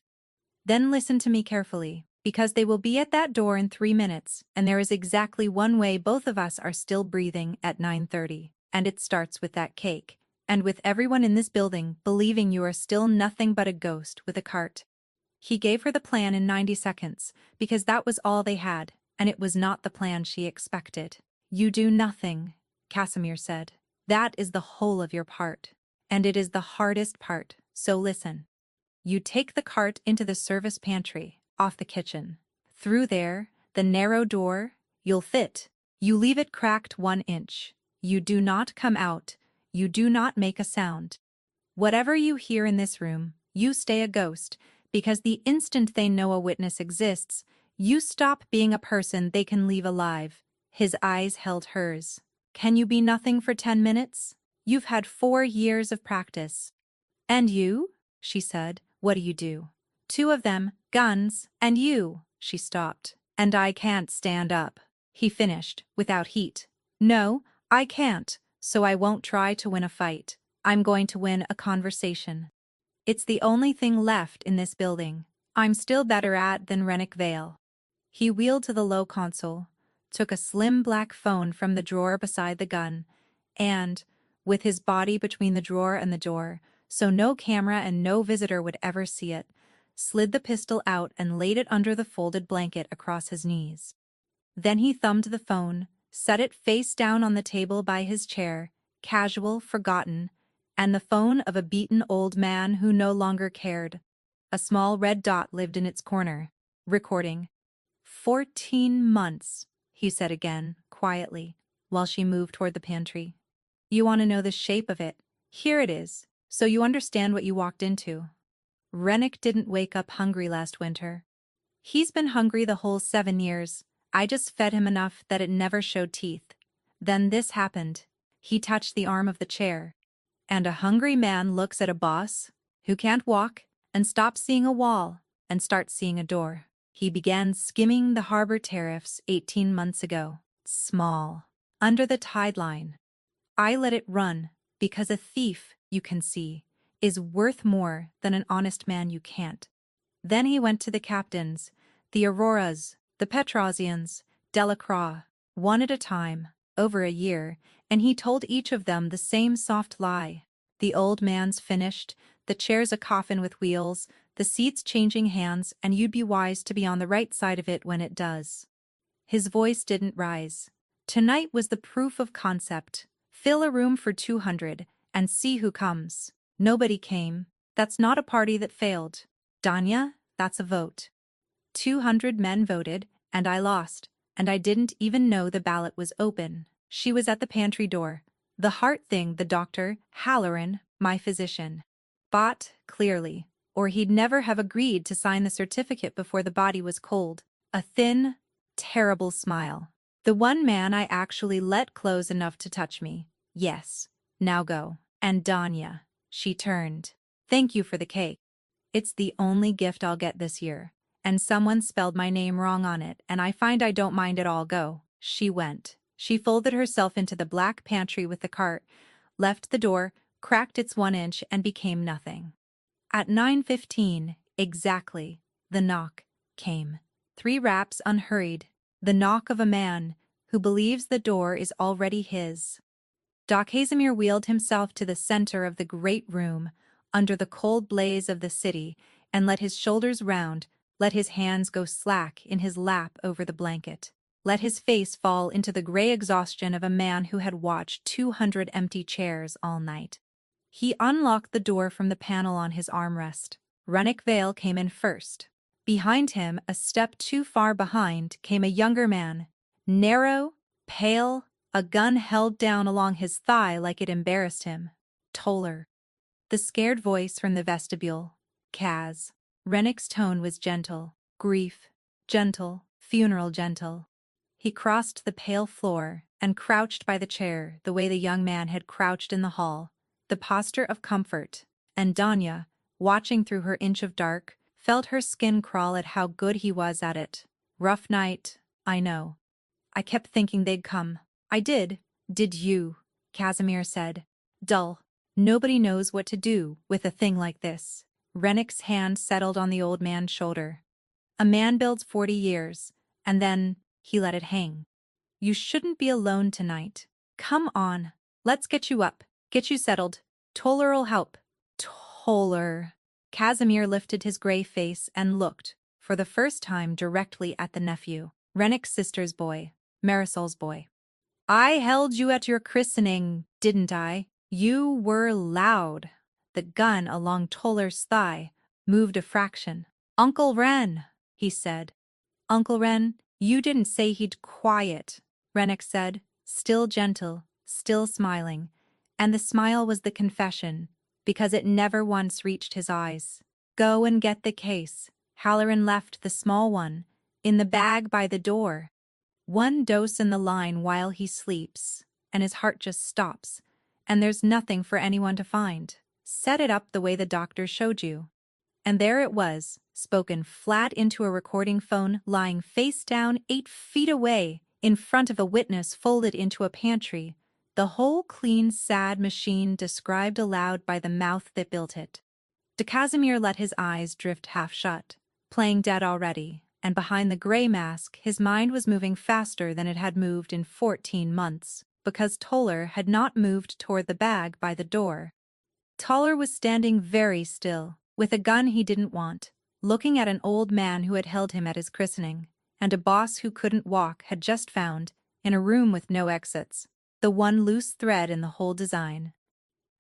Then listen to me carefully, because they will be at that door in 3 minutes, and there is exactly one way both of us are still breathing at 9:30, and it starts with that cake, and with everyone in this building believing you are still nothing but a ghost with a cart. He gave her the plan in 90 seconds, because that was all they had, and it was not the plan she expected. You do nothing, Casimir said. That is the whole of your part, and it is the hardest part, so listen. You take the cart into the service pantry, off the kitchen. Through there, the narrow door, you'll fit. You leave it cracked 1 inch. You do not come out. You do not make a sound. Whatever you hear in this room, you stay a ghost, because the instant they know a witness exists, you stop being a person they can leave alive. His eyes held hers. Can you be nothing for 10 minutes? You've had 4 years of practice. And you? She said. What do you do? 2 of them, guns, and you. She stopped. And I can't stand up. He finished, without heat. No, I can't, so I won't try to win a fight. I'm going to win a conversation. It's the only thing left in this building. I'm still better at than Rennick Vale. He wheeled to the low console, took a slim black phone from the drawer beside the gun, and, with his body between the drawer and the door, so no camera and no visitor would ever see it, slid the pistol out and laid it under the folded blanket across his knees. Then he thumbed the phone, set it face down on the table by his chair, casual, forgotten, and the phone of a beaten old man who no longer cared. A small red dot lived in its corner, recording. 14 months, he said again, quietly, while she moved toward the pantry. You want to know the shape of it? Here it is, so you understand what you walked into. Rennick didn't wake up hungry last winter. He's been hungry the whole 7 years. I just fed him enough that it never showed teeth. Then this happened. He touched the arm of the chair. And a hungry man looks at a boss, who can't walk, and stops seeing a wall, and starts seeing a door. He began skimming the harbor tariffs 18 months ago. Small. Under the tide line. I let it run, because a thief you can see, is worth more than an honest man you can't. Then he went to the captains, the Auroras, the Petrosians, Delacroix, one at a time, over a year, and he told each of them the same soft lie. The old man's finished, the chair's a coffin with wheels, the seat's changing hands, and you'd be wise to be on the right side of it when it does. His voice didn't rise. Tonight was the proof of concept. Fill a room for 200, and see who comes. Nobody came. That's not a party that failed. Danya, that's a vote. 200 men voted, and I lost, and I didn't even know the ballot was open. She was at the pantry door. The heart thing the doctor, Halloran, my physician, bought, clearly, or he'd never have agreed to sign the certificate before the body was cold. A thin, terrible smile. The one man I actually let close enough to touch me. Yes. Now go. And Danya. She turned. Thank you for the cake. It's the only gift I'll get this year. And someone spelled my name wrong on it, and I find I don't mind at all. Go. She went. She folded herself into the black pantry with the cart, left the door, cracked its 1 inch, and became nothing. At 9:15, exactly, the knock came. 3 raps unhurried. The knock of a man who believes the door is already his. Doc Casimir wheeled himself to the center of the great room, under the cold blaze of the city, and let his shoulders round, let his hands go slack in his lap over the blanket. Let his face fall into the gray exhaustion of a man who had watched 200 empty chairs all night. He unlocked the door from the panel on his armrest. Rennick Vale came in first. Behind him, a step too far behind, came a younger man, narrow, pale, a gun held down along his thigh like it embarrassed him. Toller. The scared voice from the vestibule. Kaz. Rennick's tone was gentle. Grief. Gentle. Funeral gentle. He crossed the pale floor and crouched by the chair the way the young man had crouched in the hall, the posture of comfort, and Danya, watching through her inch of dark, felt her skin crawl at how good he was at it. Rough night, I know. I kept thinking they'd come. I did. Did you? Casimir said. Dull. Nobody knows what to do with a thing like this. Rennick's hand settled on the old man's shoulder. A man builds 40 years, and then he let it hang. You shouldn't be alone tonight. Come on. Let's get you up. Get you settled. Toller'll help. Toller. Casimir lifted his gray face and looked, for the first time, directly at the nephew. Rennick's sister's boy. Marisol's boy. I held you at your christening, didn't I? You were loud. The gun along Toller's thigh moved a fraction. Uncle Ren, he said. Uncle Ren, you didn't say he'd quiet, Rennick said, still gentle, still smiling. And the smile was the confession, because it never once reached his eyes. Go and get the case. Halloran left the small one, in the bag by the door. 1 dose in the line while he sleeps, and his heart just stops, and there's nothing for anyone to find. Set it up the way the doctor showed you. And there it was, spoken flat into a recording phone, lying face down 8 feet away, in front of a witness folded into a pantry. The whole clean, sad machine described aloud by the mouth that built it. De Casimir let his eyes drift half shut, playing dead already, and behind the gray mask his mind was moving faster than it had moved in 14 months, because Toller had not moved toward the bag by the door. Toller was standing very still, with a gun he didn't want, looking at an old man who had held him at his christening, and a boss who couldn't walk had just found, in a room with no exits, the one loose thread in the whole design.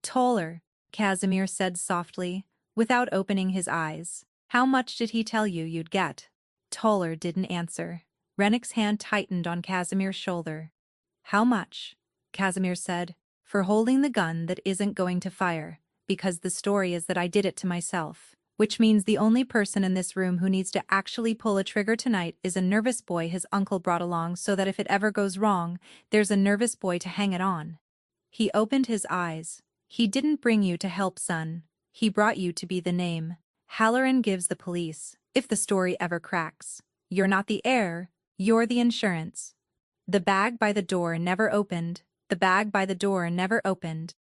Toller, Casimir said softly, without opening his eyes. How much did he tell you you'd get? Toller didn't answer. Rennick's hand tightened on Casimir's shoulder. How much? Casimir said. For holding the gun that isn't going to fire, because the story is that I did it to myself. Which means the only person in this room who needs to actually pull a trigger tonight is a nervous boy his uncle brought along so that if it ever goes wrong, there's a nervous boy to hang it on. He opened his eyes. He didn't bring you to help, son. He brought you to be the name. Halloran gives the police, if the story ever cracks. You're not the heir, you're the insurance. The bag by the door never opened. The bag by the door never opened.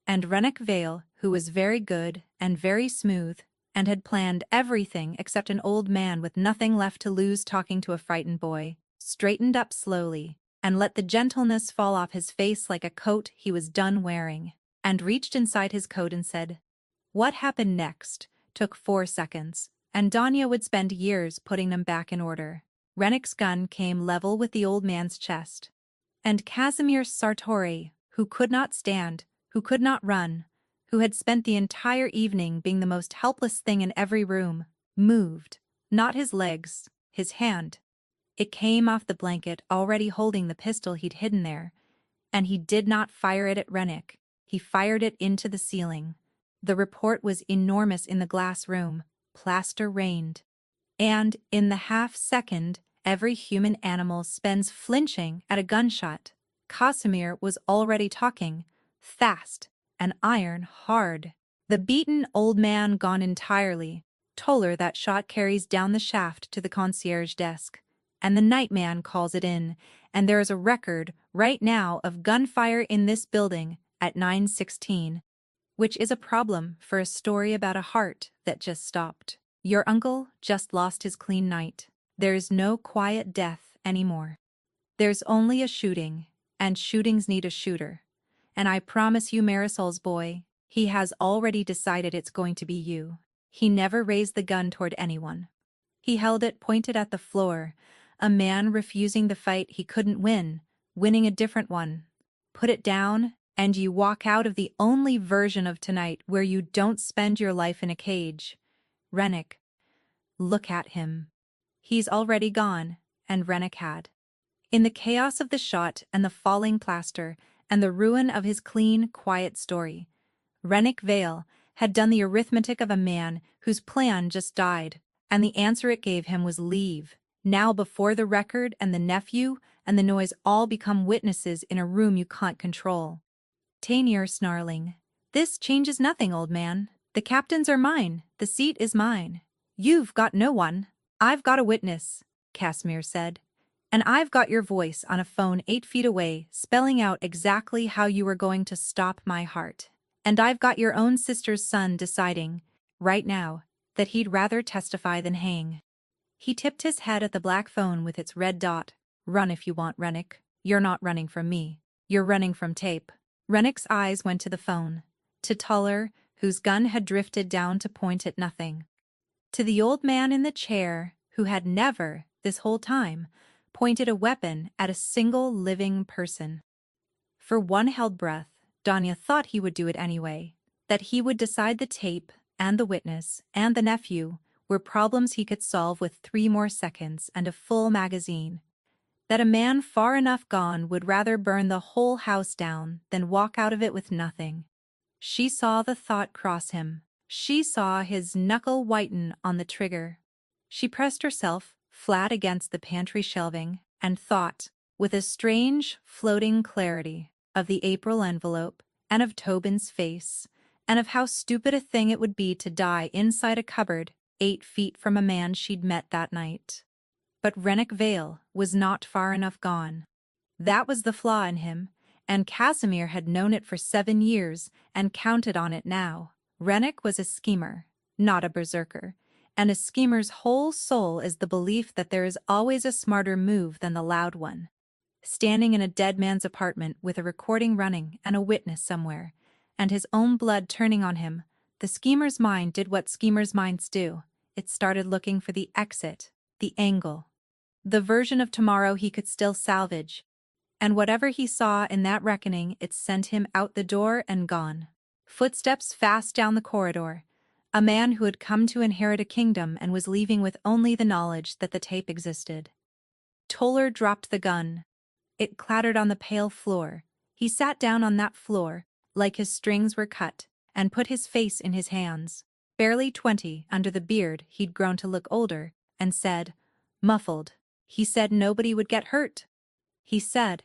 And Rennick Vale, who was very good and very smooth, and had planned everything except an old man with nothing left to lose talking to a frightened boy, straightened up slowly, and let the gentleness fall off his face like a coat he was done wearing, and reached inside his coat and said, "What happened next?" Took 4 seconds, and Danya would spend years putting them back in order. Rennick's gun came level with the old man's chest. And Casimir Sartori, who could not stand, who could not run, who had spent the entire evening being the most helpless thing in every room, moved, not his legs, his hand. It came off the blanket already holding the pistol he'd hidden there, and he did not fire it at Rennick, he fired it into the ceiling. The report was enormous in the glass room, plaster rained. And, in the half-second, every human animal spends flinching at a gunshot. Casimir was already talking, fast, and iron hard. The beaten old man gone entirely. Toller that shot carries down the shaft to the concierge desk, and the nightman calls it in, and there is a record, right now, of gunfire in this building at 9:16. Which is a problem for a story about a heart that just stopped. Your uncle just lost his clean night. There's no quiet death anymore. There's only a shooting, and shootings need a shooter. And I promise you, Marisol's boy, he has already decided it's going to be you. He never raised the gun toward anyone. He held it pointed at the floor, a man refusing the fight he couldn't win, winning a different one. Put it down, and you walk out of the only version of tonight where you don't spend your life in a cage. Rennick. Look at him. He's already gone, and Rennick had. In the chaos of the shot and the falling plaster and the ruin of his clean, quiet story, Rennick Vale had done the arithmetic of a man whose plan just died, and the answer it gave him was leave. Now before the record and the nephew and the noise all become witnesses in a room you can't control. Tainier snarling. "This changes nothing, old man. The captains are mine. The seat is mine. You've got no one. I've got a witness," Casimir said. "And I've got your voice on a phone 8 feet away, spelling out exactly how you were going to stop my heart. And I've got your own sister's son deciding, right now, that he'd rather testify than hang." He tipped his head at the black phone with its red dot. "Run if you want, Rennick. You're not running from me. You're running from tape." Rennick's eyes went to the phone, to Toller, whose gun had drifted down to point at nothing, to the old man in the chair, who had never, this whole time, pointed a weapon at a single living person. For one held breath, Danya thought he would do it anyway, that he would decide the tape and the witness and the nephew were problems he could solve with 3 more seconds and a full magazine. That a man far enough gone would rather burn the whole house down than walk out of it with nothing. She saw the thought cross him. She saw his knuckle whiten on the trigger. She pressed herself flat against the pantry shelving and thought, with a strange, floating clarity, of the April envelope and of Tobin's face, and of how stupid a thing it would be to die inside a cupboard 8 feet from a man she'd met that night. But Rennick Vale was not far enough gone. That was the flaw in him, and Casimir had known it for 7 years and counted on it now. Rennick was a schemer, not a berserker, and a schemer's whole soul is the belief that there is always a smarter move than the loud one. Standing in a dead man's apartment with a recording running and a witness somewhere, and his own blood turning on him, the schemer's mind did what schemers' minds do. It started looking for the exit, the angle, the version of tomorrow he could still salvage. And whatever he saw in that reckoning, it sent him out the door and gone. Footsteps fast down the corridor. A man who had come to inherit a kingdom and was leaving with only the knowledge that the tape existed. Toller dropped the gun. It clattered on the pale floor. He sat down on that floor, like his strings were cut, and put his face in his hands. Barely 20, under the beard he'd grown to look older, and said, muffled, he said nobody would get hurt. He said,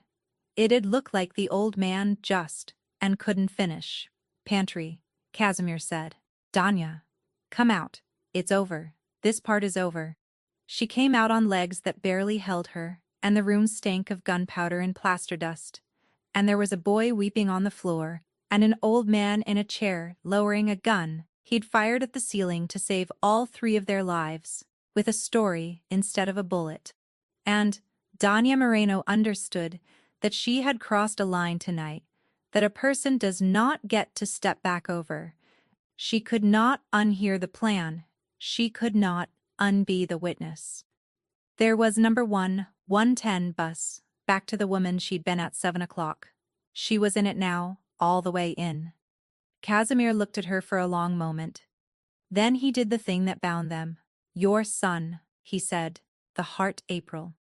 it'd look like the old man just, and couldn't finish. Pantry, Casimir said. Danya, come out. It's over. This part is over. She came out on legs that barely held her, and the room stank of gunpowder and plaster dust. And there was a boy weeping on the floor, and an old man in a chair lowering a gun he'd fired at the ceiling to save all three of their lives, with a story instead of a bullet. And Danya Moreno understood that she had crossed a line tonight that a person does not get to step back over. She could not unhear the plan. She could not unbe the witness. There was number 110 bus, back to the woman she'd been at 7 o'clock. She was in it now, all the way in. Casimir looked at her for a long moment. Then he did the thing that bound them. Your son, he said, the heart April.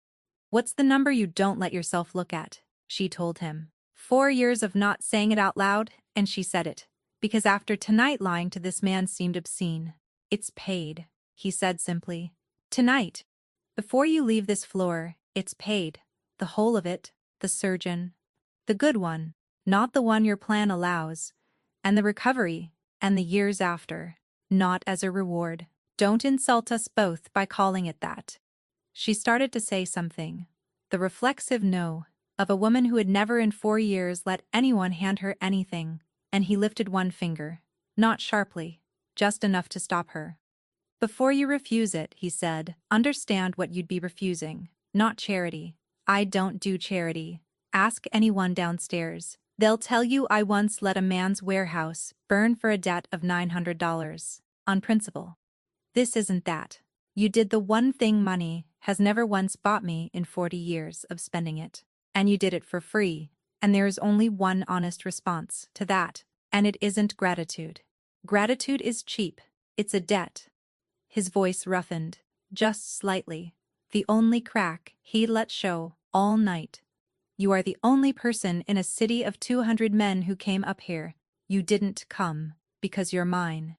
What's the number you don't let yourself look at? She told him. 4 years of not saying it out loud, and she said it. Because after tonight lying to this man seemed obscene. It's paid, he said simply. Tonight. Before you leave this floor, it's paid. The whole of it, the surgeon. The good one, not the one your plan allows. And the recovery, and the years after. Not as a reward. Don't insult us both by calling it that. She started to say something. The reflexive no, of a woman who had never in 4 years let anyone hand her anything, and he lifted one finger. Not sharply, just enough to stop her. Before you refuse it, he said, understand what you'd be refusing. Not charity. I don't do charity. Ask anyone downstairs. They'll tell you I once let a man's warehouse burn for a debt of $900. On principle. This isn't that. You did the one thing money has never once bought me in 40 years of spending it. And you did it for free. And there is only one honest response to that. And it isn't gratitude. Gratitude is cheap. It's a debt. His voice roughened, just slightly. The only crack he'd let show all night. You are the only person in a city of 200 men who came up here. You didn't come because you're mine.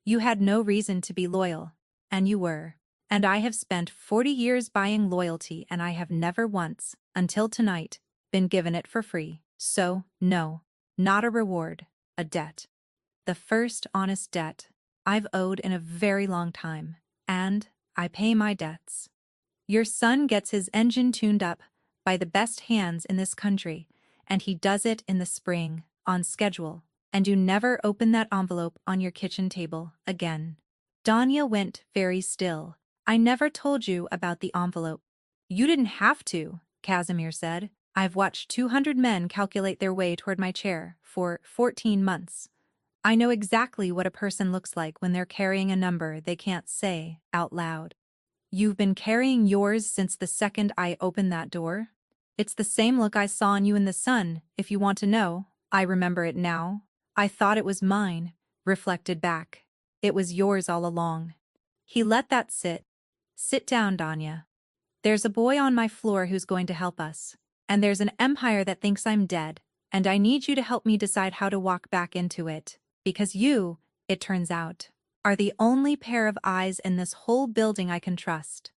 You had no reason to be loyal, and you were. And I have spent 40 years buying loyalty, and I have never once, until tonight, been given it for free. So, no, not a reward, a debt. The first honest debt I've owed in a very long time, and I pay my debts. Your son gets his engine tuned up by the best hands in this country, and he does it in the spring, on schedule, and you never open that envelope on your kitchen table again. Danya went very still. I never told you about the envelope. You didn't have to, Casimir said. I've watched 200 men calculate their way toward my chair for 14 months. I know exactly what a person looks like when they're carrying a number they can't say out loud. You've been carrying yours since the second I opened that door? It's the same look I saw on you in the sun, if you want to know. I remember it now. I thought it was mine, reflected back. It was yours all along. He let that sit. Sit down, Danya. There's a boy on my floor who's going to help us. And there's an empire that thinks I'm dead, and I need you to help me decide how to walk back into it. Because you, it turns out, are the only pair of eyes in this whole building I can trust.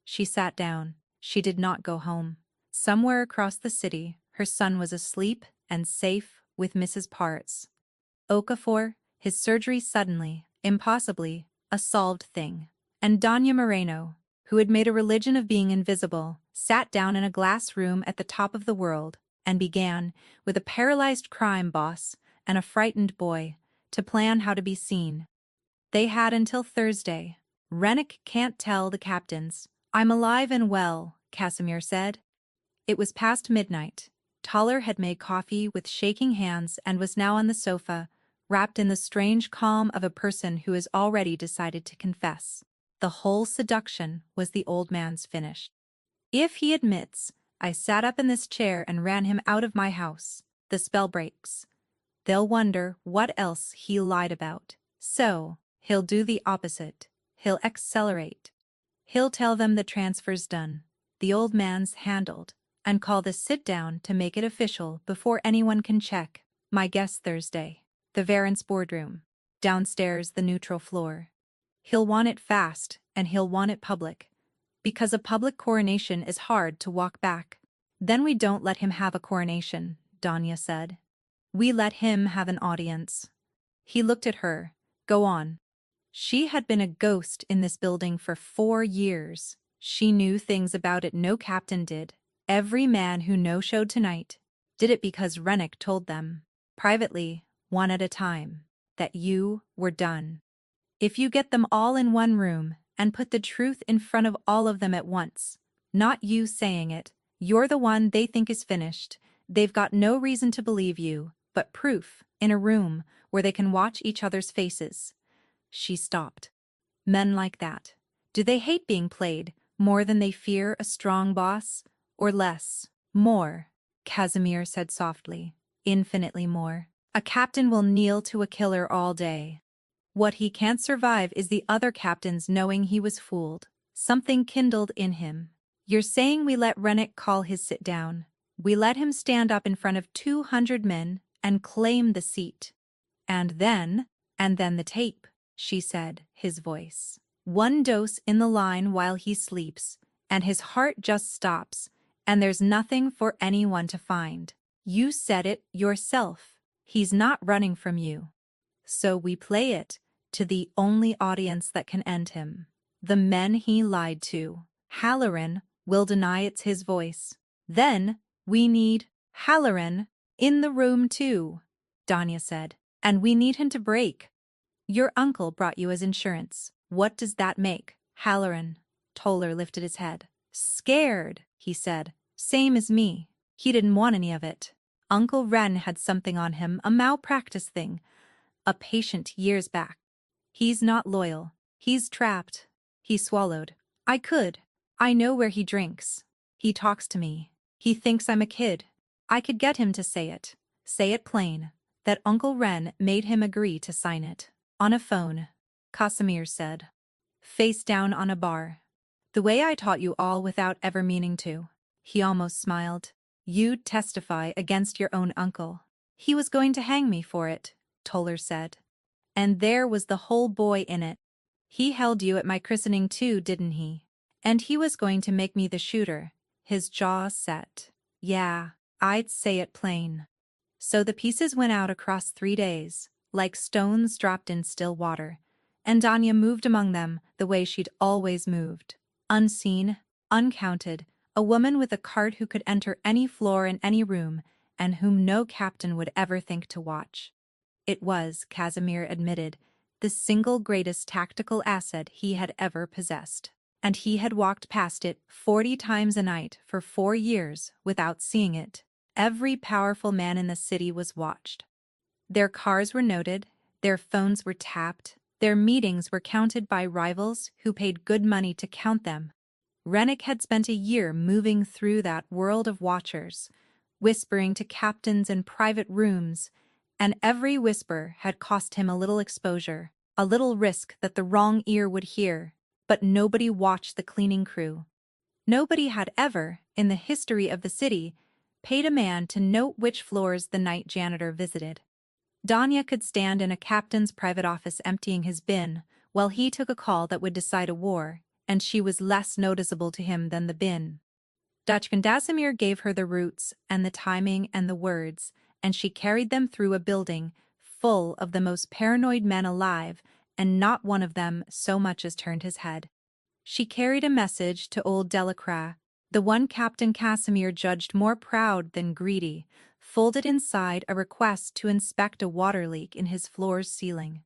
She sat down. She did not go home. Somewhere across the city, her son was asleep and safe with Mrs. Parts. Okafor, his surgery suddenly, impossibly, a solved thing. And Danya Moreno, who had made a religion of being invisible, sat down in a glass room at the top of the world and began, with a paralyzed crime boss and a frightened boy, to plan how to be seen. They had until Thursday. Rennick can't tell the captains. I'm alive and well, Casimir said. It was past midnight. Toller had made coffee with shaking hands and was now on the sofa, wrapped in the strange calm of a person who has already decided to confess. The whole seduction was the old man's finish. If he admits, I sat up in this chair and ran him out of my house, the spell breaks. They'll wonder what else he lied about. So, he'll do the opposite. He'll accelerate. He'll tell them the transfer's done, the old man's handled, and call the sit-down to make it official before anyone can check. My guest Thursday. The Varens boardroom. Downstairs the neutral floor. He'll want it fast, and he'll want it public. Because a public coronation is hard to walk back. Then we don't let him have a coronation, Danya said. We let him have an audience. He looked at her. Go on. She had been a ghost in this building for 4 years. She knew things about it no captain did. Every man who no-showed tonight did it because Rennick told them. Privately, one at a time, that you were done. If you get them all in one room and put the truth in front of all of them at once, not you saying it, you're the one they think is finished, they've got no reason to believe you, but proof, in a room where they can watch each other's faces. She stopped. Men like that. Do they hate being played more than they fear a strong boss? Or less? More, Casimir said softly. Infinitely more. A captain will kneel to a killer all day. What he can't survive is the other captains knowing he was fooled. Something kindled in him. You're saying we let Rennick call his sit down. We let him stand up in front of 200 men and claim the seat. And then the tape, she said, his voice. One dose in the line while he sleeps, and his heart just stops, and there's nothing for anyone to find. You said it yourself. He's not running from you. So we play it to the only audience that can end him. The men he lied to. Halloran will deny it's his voice. Then we need Halloran in the room too, Danya said. And we need him to break. Your uncle brought you as insurance. What does that make? Halloran. Toller lifted his head. Scared, he said. Same as me. He didn't want any of it. Uncle Ren had something on him, a malpractice thing. A patient years back. He's not loyal. He's trapped. He swallowed. I know where he drinks. He talks to me. He thinks I'm a kid. I could get him to say it. Say it plain. That Uncle Ren made him agree to sign it. On a phone, Casimir said. Face down on a bar. The way I taught you all without ever meaning to. He almost smiled. You'd testify against your own uncle. He was going to hang me for it, Toller said. And there was the whole boy in it. He held you at my christening too, didn't he? And he was going to make me the shooter. His jaw set. Yeah, I'd say it plain. So the pieces went out across 3 days, like stones dropped in still water, and Danya moved among them the way she'd always moved. Unseen, uncounted, a woman with a card who could enter any floor in any room, and whom no captain would ever think to watch. It was, Casimir admitted, the single greatest tactical asset he had ever possessed. And he had walked past it 40 times a night for 4 years without seeing it. Every powerful man in the city was watched. Their cars were noted, their phones were tapped, their meetings were counted by rivals who paid good money to count them. Rennick had spent a year moving through that world of watchers, whispering to captains in private rooms, and every whisper had cost him a little exposure, a little risk that the wrong ear would hear, but nobody watched the cleaning crew. Nobody had ever, in the history of the city, paid a man to note which floors the night janitor visited. Danya could stand in a captain's private office emptying his bin, while he took a call that would decide a war, and she was less noticeable to him than the bin. Dachkin Dasimir gave her the routes and the timing and the words, and she carried them through a building full of the most paranoid men alive, and not one of them so much as turned his head. She carried a message to old Delacroix, the one Captain Casimir judged more proud than greedy, folded inside a request to inspect a water leak in his floor's ceiling.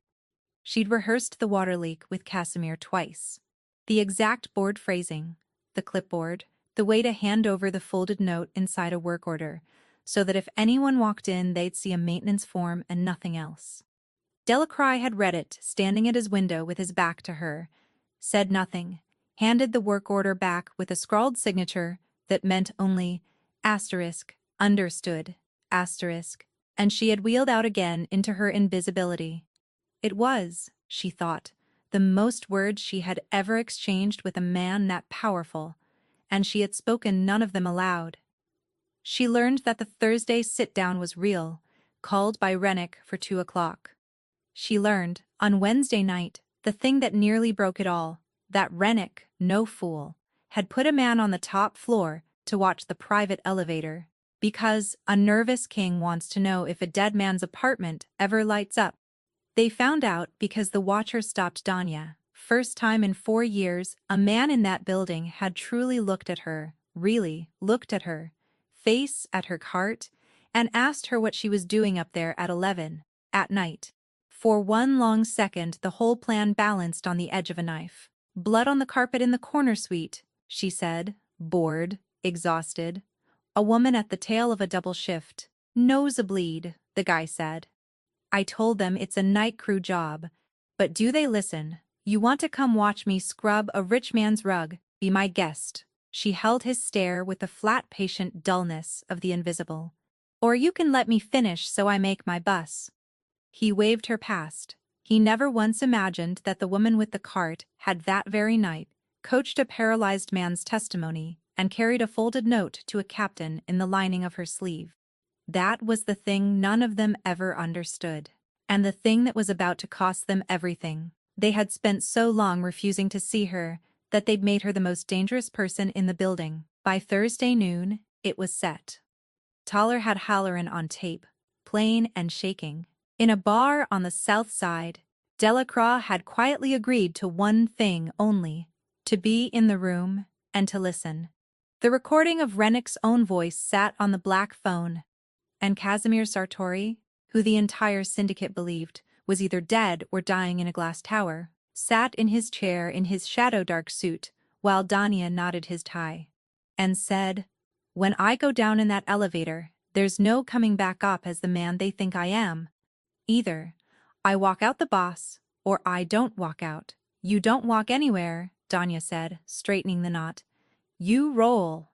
She'd rehearsed the water leak with Casimir twice. The exact board phrasing, the clipboard, the way to hand over the folded note inside a work order, so that if anyone walked in they'd see a maintenance form and nothing else. Delacroix had read it, standing at his window with his back to her, said nothing, handed the work order back with a scrawled signature that meant only understood, and she had wheeled out again into her invisibility. It was, she thought, the most words she had ever exchanged with a man that powerful, and she had spoken none of them aloud. She learned that the Thursday sit-down was real, called by Rennick for 2 o'clock. She learned, on Wednesday night, the thing that nearly broke it all, that Rennick, no fool, had put a man on the top floor to watch the private elevator, because a nervous king wants to know if a dead man's apartment ever lights up. They found out because the watcher stopped Danya. First time in 4 years, a man in that building had truly looked at her, really looked at her, face at her cart, and asked her what she was doing up there at 11. at night. For one long second the whole plan balanced on the edge of a knife. "Blood on the carpet in the corner suite," she said, bored, exhausted. "A woman at the tail of a double shift. Nosebleed," the guy said. "I told them it's a night crew job. But do they listen? You want to come watch me scrub a rich man's rug? Be my guest." She held his stare with the flat patient dullness of the invisible. "Or you can let me finish so I make my bus." He waved her past. He never once imagined that the woman with the cart had that very night coached a paralyzed man's testimony and carried a folded note to a captain in the lining of her sleeve. That was the thing none of them ever understood. And the thing that was about to cost them everything. They had spent so long refusing to see her that they'd made her the most dangerous person in the building. By Thursday noon, it was set. Toller had Halloran on tape, playing and shaking. In a bar on the south side, Delacroix had quietly agreed to one thing only: to be in the room and to listen. The recording of Rennick's own voice sat on the black phone, and Casimir Sartori, who the entire syndicate believed was either dead or dying in a glass tower, sat in his chair in his shadow-dark suit while Dania knotted his tie, and said, "When I go down in that elevator, there's no coming back up as the man they think I am. Either I walk out the boss, or I don't walk out." "You don't walk anywhere," Dania said, straightening the knot. "You roll."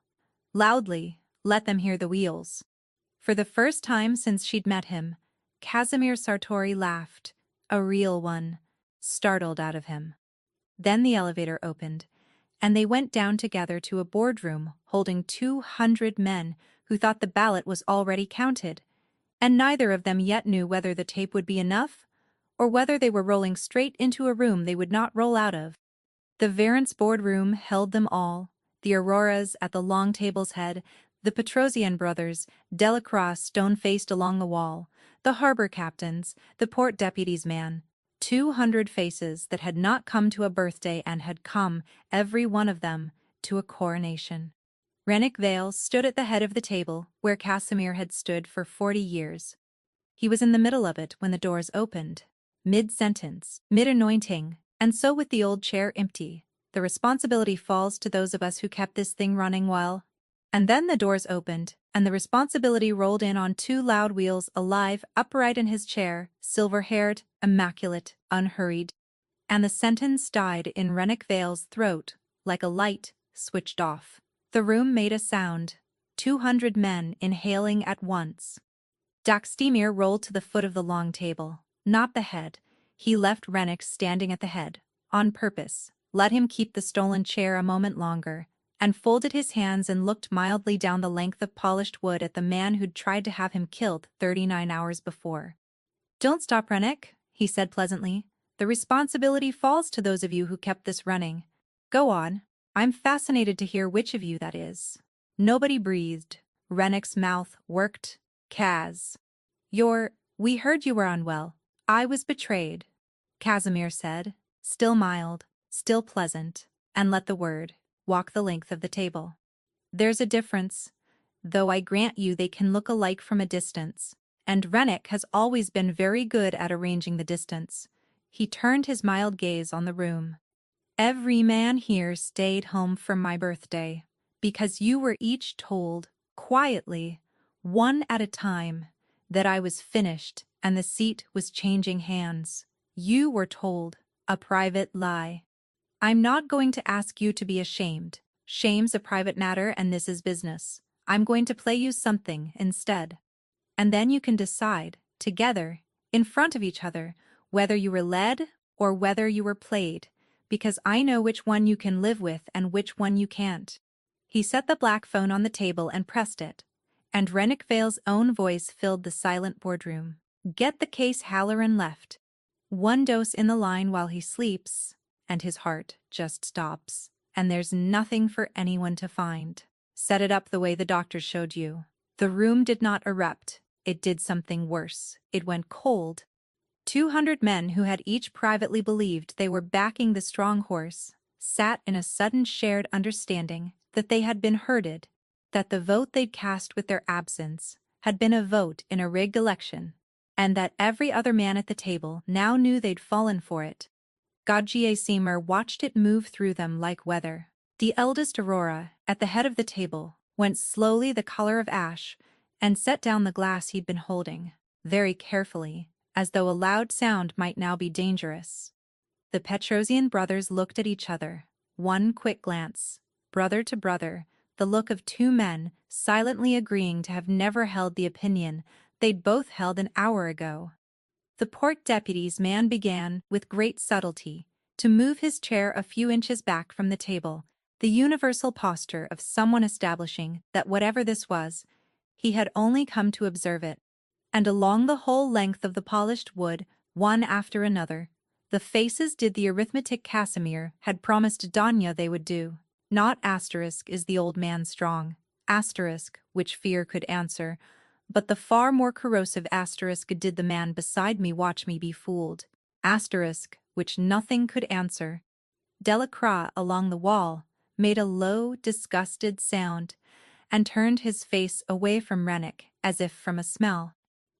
Loudly, let them hear the wheels. For the first time since she'd met him, Casimir Sartori laughed, a real one, startled out of him. Then the elevator opened, and they went down together to a boardroom holding 200 men who thought the ballot was already counted, and neither of them yet knew whether the tape would be enough or whether they were rolling straight into a room they would not roll out of. The Varents boardroom held them all, the Auroras at the long table's head, the Petrosian brothers, Delacroix stone-faced along the wall, the harbor captains, the port deputy's man. 200 faces that had not come to a birthday and had come, every one of them, to a coronation. Rennick Vale stood at the head of the table where Casimir had stood for 40 years. He was in the middle of it when the doors opened. Mid-sentence, mid-anointing, and so with the old chair empty, the responsibility falls to those of us who kept this thing running well. And then the doors opened, and the responsibility rolled in on 2 loud wheels, alive, upright in his chair, silver-haired, immaculate, unhurried. And the sentence died in Rennick Vale's throat, like a light switched off. The room made a sound, 200 men inhaling at once. Daxtimir rolled to the foot of the long table, not the head. He left Rennick standing at the head, on purpose, let him keep the stolen chair a moment longer, and folded his hands and looked mildly down the length of polished wood at the man who'd tried to have him killed 39 hours before. "Don't stop, Rennick," he said pleasantly. "The responsibility falls to those of you who kept this running. Go on. I'm fascinated to hear which of you that is." Nobody breathed. Rennick's mouth worked. "Kaz. We heard you were unwell. I was betrayed," Casimir said, still mild, still pleasant, and let the word walk the length of the table. "There's a difference, though I grant you they can look alike from a distance, and Rennick has always been very good at arranging the distance." He turned his mild gaze on the room. "Every man here stayed home for my birthday, because you were each told, quietly, one at a time, that I was finished and the seat was changing hands. You were told a private lie. I'm not going to ask you to be ashamed. Shame's a private matter and this is business. I'm going to play you something instead. And then you can decide, together, in front of each other, whether you were led or whether you were played, because I know which one you can live with and which one you can't." He set the black phone on the table and pressed it, and Rennick Vale's own voice filled the silent boardroom. "Get the case Halloran left. 1 dose in the line while he sleeps, and his heart just stops, and there's nothing for anyone to find. Set it up the way the doctors showed you." The room did not erupt. It did something worse. It went cold. 200 men who had each privately believed they were backing the strong horse sat in a sudden shared understanding that they had been herded, that the vote they'd cast with their absence had been a vote in a rigged election, and that every other man at the table now knew they'd fallen for it. Gautier Seymour watched it move through them like weather. The eldest Aurora, at the head of the table, went slowly the color of ash, and set down the glass he'd been holding, very carefully, as though a loud sound might now be dangerous. The Petrosian brothers looked at each other, one quick glance, brother to brother, the look of two men silently agreeing to have never held the opinion they'd both held an hour ago. The port deputy's man began, with great subtlety, to move his chair a few inches back from the table, the universal posture of someone establishing that whatever this was, he had only come to observe it. And along the whole length of the polished wood, one after another, the faces did the arithmetic Casimir had promised Danya they would do. Not asterisk is the old man strong, asterisk which fear could answer, but the far more corrosive asterisk did the man beside me watch me be fooled, asterisk which nothing could answer. Delacroix along the wall made a low, disgusted sound, and turned his face away from Rennick as if from a smell.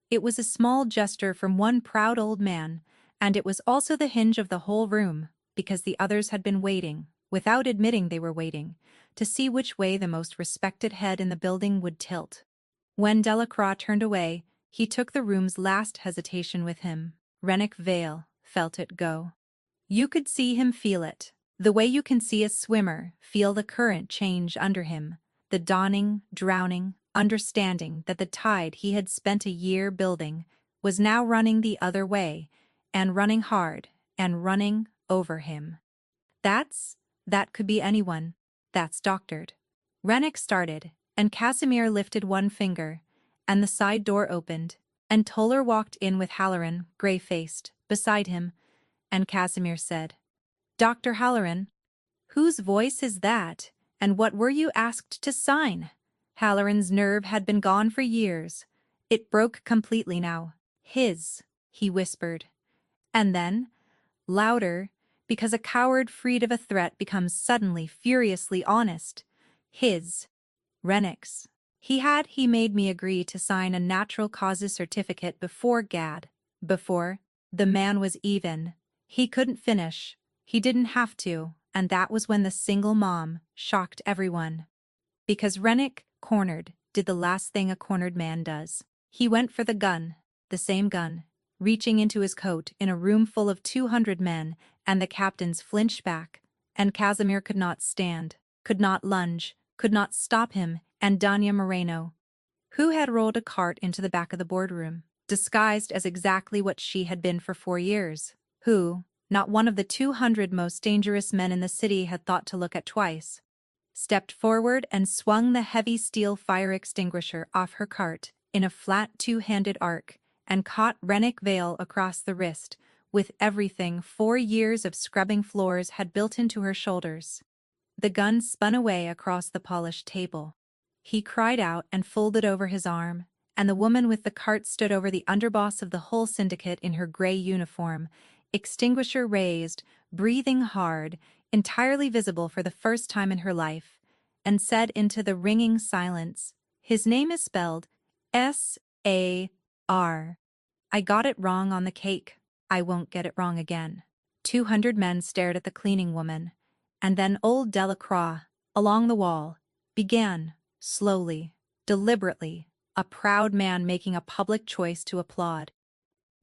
It was a small gesture from one proud old man, and it was also the hinge of the whole room, because the others had been waiting, without admitting they were waiting, to see which way the most respected head in the building would tilt. When Delacroix turned away, he took the room's last hesitation with him. Rennick Vale felt it go. You could see him feel it, the way you can see a swimmer feel the current change under him, the dawning, drowning, understanding that the tide he had spent a year building was now running the other way, and running hard, and running over him. That could be anyone. That's doctored. Rennick started, and Casimir lifted one finger, and the side door opened, and Toller walked in with Halloran, gray-faced, beside him, and Casimir said, "Dr. Halloran, whose voice is that, and what were you asked to sign?" Halloran's nerve had been gone for years. It broke completely now. "His," he whispered. And then, louder, because a coward freed of a threat becomes suddenly furiously honest, "His. Rennick's. He made me agree to sign a natural causes certificate before Gad. Before, the man was even. He couldn't finish. He didn't have to, and that was when the single mom shocked everyone. Because Rennick, cornered, did the last thing a cornered man does. He went for the gun, the same gun, reaching into his coat in a room full of 200 men, and the captains flinched back, and Casimir could not stand, could not lunge, could not stop him, and Danya Moreno, who had rolled a cart into the back of the boardroom, disguised as exactly what she had been for 4 years, who, not one of the 200 most dangerous men in the city had thought to look at twice, stepped forward and swung the heavy steel fire extinguisher off her cart in a flat two-handed arc, and caught Rennick Vale across the wrist, with everything 4 years of scrubbing floors had built into her shoulders. The gun spun away across the polished table. He cried out and folded over his arm, and the woman with the cart stood over the underboss of the whole syndicate in her gray uniform, extinguisher raised, breathing hard, entirely visible for the first time in her life, and said into the ringing silence, "His name is spelled S-A-R. I got it wrong on the cake. I won't get it wrong again." 200 men stared at the cleaning woman, and then old Delacroix, along the wall, began, slowly, deliberately, a proud man making a public choice to applaud.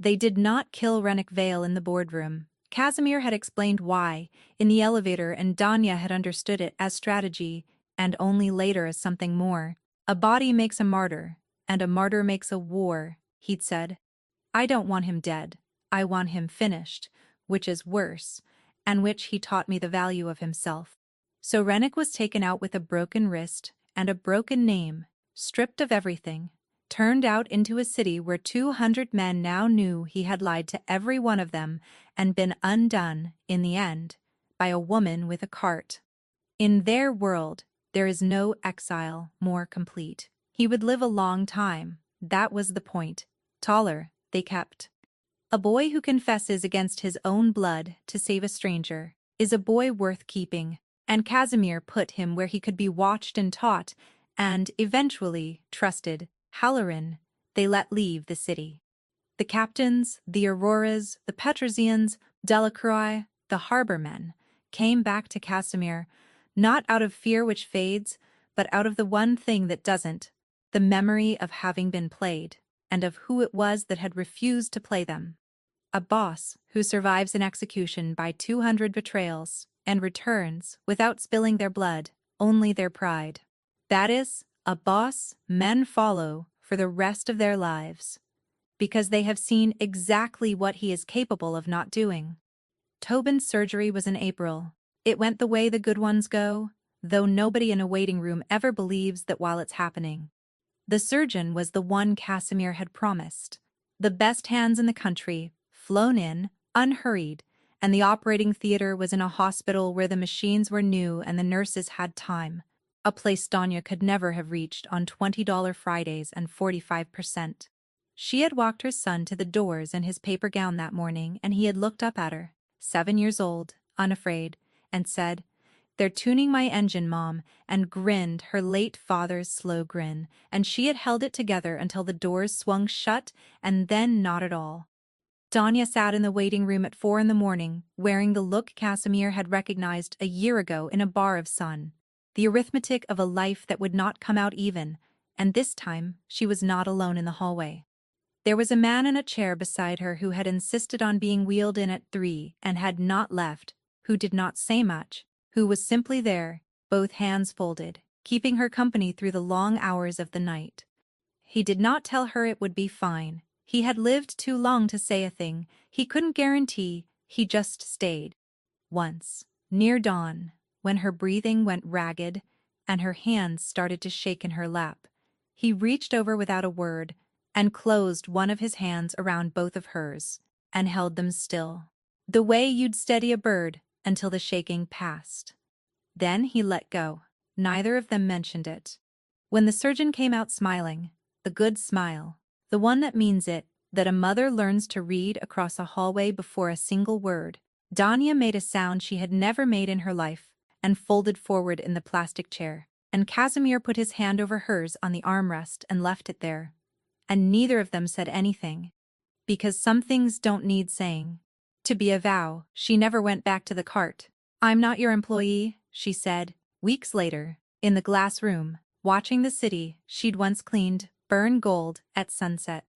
They did not kill Rennick Vale in the boardroom. Casimir had explained why, in the elevator, and Danya had understood it as strategy, and only later as something more. "A body makes a martyr, and a martyr makes a war," he'd said. "I don't want him dead. I want him finished, which is worse, and which he taught me the value of himself." So Rennick was taken out with a broken wrist and a broken name, stripped of everything, turned out into a city where 200 men now knew he had lied to every one of them and been undone, in the end, by a woman with a cart. In their world, there is no exile more complete. He would live a long time, that was the point. Taller, they kept. A boy who confesses against his own blood to save a stranger is a boy worth keeping, and Casimir put him where he could be watched and taught, and, eventually, trusted. Halloran, they let leave the city. The captains, the Auroras, the Petrosians, Delacroix, the harbor men, came back to Casimir, not out of fear which fades, but out of the one thing that doesn't, the memory of having been played, and of who it was that had refused to play them. A boss who survives an execution by 200 betrayals and returns without spilling their blood, only their pride. That is, a boss men follow for the rest of their lives, because they have seen exactly what he is capable of not doing. Tobin's surgery was in April. It went the way the good ones go, though nobody in a waiting room ever believes that while it's happening. The surgeon was the one Casimir had promised. The best hands in the country, flown in, unhurried, and the operating theater was in a hospital where the machines were new and the nurses had time, a place Danya could never have reached on $20 Fridays and 45%. She had walked her son to the doors in his paper gown that morning, and he had looked up at her, 7 years old, unafraid, and said, "They're tuning my engine, Mom," and grinned her late father's slow grin, and she had held it together until the doors swung shut, and then not at all. Danya sat in the waiting room at 4 a.m, wearing the look Casimir had recognized a year ago in a bar of sun. The arithmetic of a life that would not come out even, and this time she was not alone in the hallway. There was a man in a chair beside her who had insisted on being wheeled in at 3 and had not left, who did not say much, who was simply there, both hands folded, keeping her company through the long hours of the night. He did not tell her it would be fine. He had lived too long to say a thing he couldn't guarantee. He just stayed. Once, near dawn, when her breathing went ragged and her hands started to shake in her lap, he reached over without a word and closed one of his hands around both of hers and held them still, the way you'd steady a bird until the shaking passed. Then he let go. Neither of them mentioned it. When the surgeon came out smiling, the good smile, the one that means it, that a mother learns to read across a hallway before a single word, Danya made a sound she had never made in her life and folded forward in the plastic chair, and Casimir put his hand over hers on the armrest and left it there. And neither of them said anything, because some things don't need saying. To be a vow, she never went back to the cart. "I'm not your employee," she said, weeks later, in the glass room, watching the city she'd once cleaned burn gold at sunset.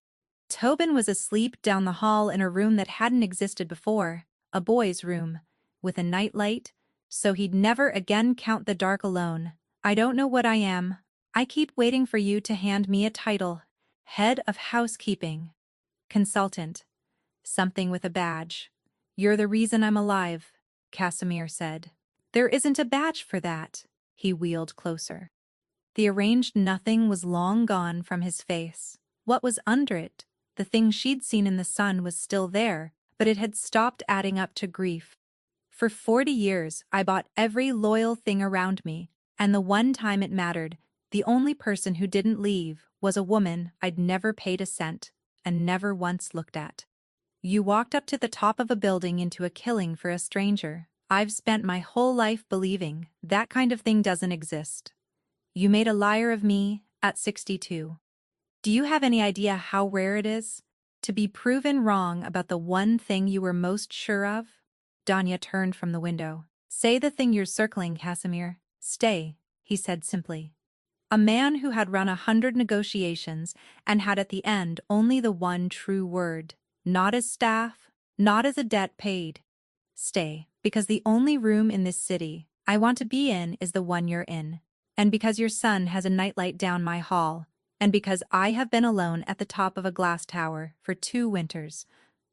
Tobin was asleep down the hall in a room that hadn't existed before, a boy's room, with a nightlight, so he'd never again count the dark alone. "I don't know what I am. I keep waiting for you to hand me a title. Head of housekeeping. Consultant. Something with a badge. You're the reason I'm alive," Casimir said. "There isn't a badge for that." He wheeled closer. The arranged nothing was long gone from his face. What was under it? The thing she'd seen in the sun was still there, but it had stopped adding up to grief. "For 40 years I bought every loyal thing around me, and the one time it mattered, the only person who didn't leave was a woman I'd never paid a cent and never once looked at. You walked up to the top of a building into a killing for a stranger. I've spent my whole life believing that kind of thing doesn't exist. You made a liar of me at 62. Do you have any idea how rare it is to be proven wrong about the one thing you were most sure of?" Danya turned from the window. "Say the thing you're circling, Casimir. Stay," he said simply. A man who had run 100 negotiations and had at the end only the one true word, not as staff, not as a debt paid. "Stay, because the only room in this city I want to be in is the one you're in, and because your son has a nightlight down my hall, and because I have been alone at the top of a glass tower for 2 winters,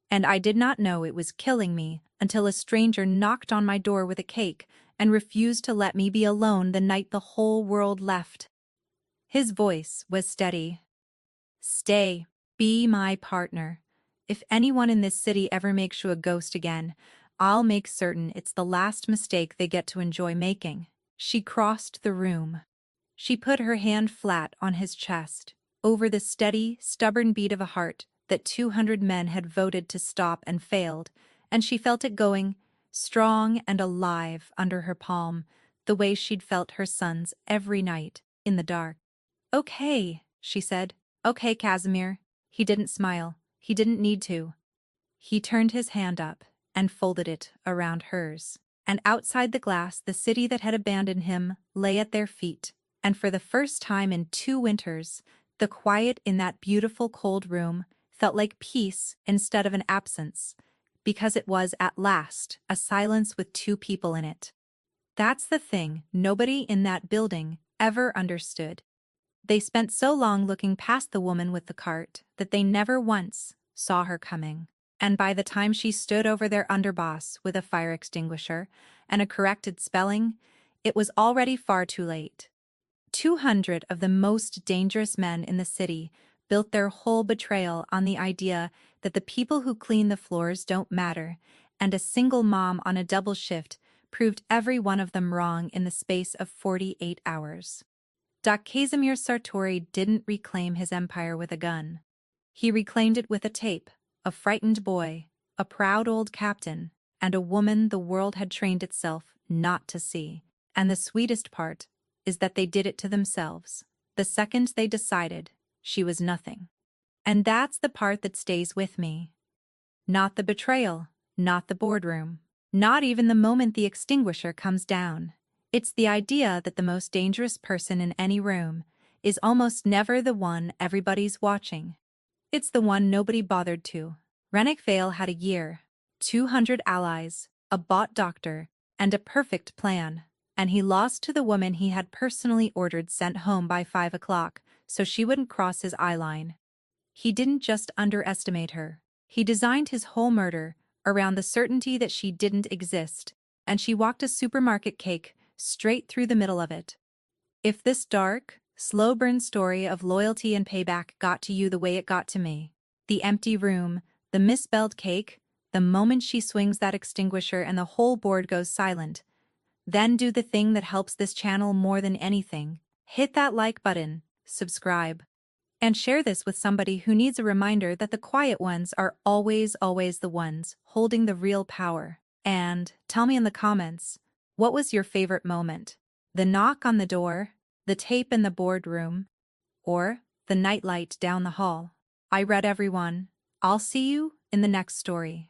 and I did not know it was killing me until a stranger knocked on my door with a cake and refused to let me be alone the night the whole world left." His voice was steady. "Stay, be my partner. If anyone in this city ever makes you a ghost again, I'll make certain it's the last mistake they get to enjoy making." She crossed the room. She put her hand flat on his chest, over the steady, stubborn beat of a heart that 200 men had voted to stop and failed, and she felt it going, strong and alive, under her palm, the way she'd felt her son's every night, in the dark. "Okay," she said. "Okay, Casimir." He didn't smile. He didn't need to. He turned his hand up and folded it around hers. And outside the glass, the city that had abandoned him lay at their feet. And for the first time in 2 winters, the quiet in that beautiful cold room felt like peace instead of an absence, because it was at last a silence with 2 people in it. That's the thing nobody in that building ever understood. They spent so long looking past the woman with the cart that they never once saw her coming. And by the time she stood over their underboss with a fire extinguisher and a corrected spelling, it was already far too late. 200 of the most dangerous men in the city built their whole betrayal on the idea that the people who clean the floors don't matter, and a single mom on a double shift proved every one of them wrong in the space of 48 hours. Casimir Sartori didn't reclaim his empire with a gun. He reclaimed it with a tape, a frightened boy, a proud old captain, and a woman the world had trained itself not to see. And the sweetest part is that they did it to themselves, the second they decided she was nothing. And that's the part that stays with me. Not the betrayal, not the boardroom, not even the moment the extinguisher comes down. It's the idea that the most dangerous person in any room is almost never the one everybody's watching. It's the one nobody bothered to. Rennick Vale had a year, 200 allies, a bought doctor, and a perfect plan, and he lost to the woman he had personally ordered sent home by 5 o'clock so she wouldn't cross his eye line. He didn't just underestimate her. He designed his whole murder around the certainty that she didn't exist, and she walked a supermarket cake straight through the middle of it. If this dark, slow-burn story of loyalty and payback got to you the way it got to me, the empty room, the misspelled cake, the moment she swings that extinguisher and the whole board goes silent, then do the thing that helps this channel more than anything. Hit that like button, subscribe, and share this with somebody who needs a reminder that the quiet ones are always the ones holding the real power. And tell me in the comments, what was your favorite moment? The knock on the door, the tape in the boardroom, or the nightlight down the hall? I read every one. I'll see you in the next story.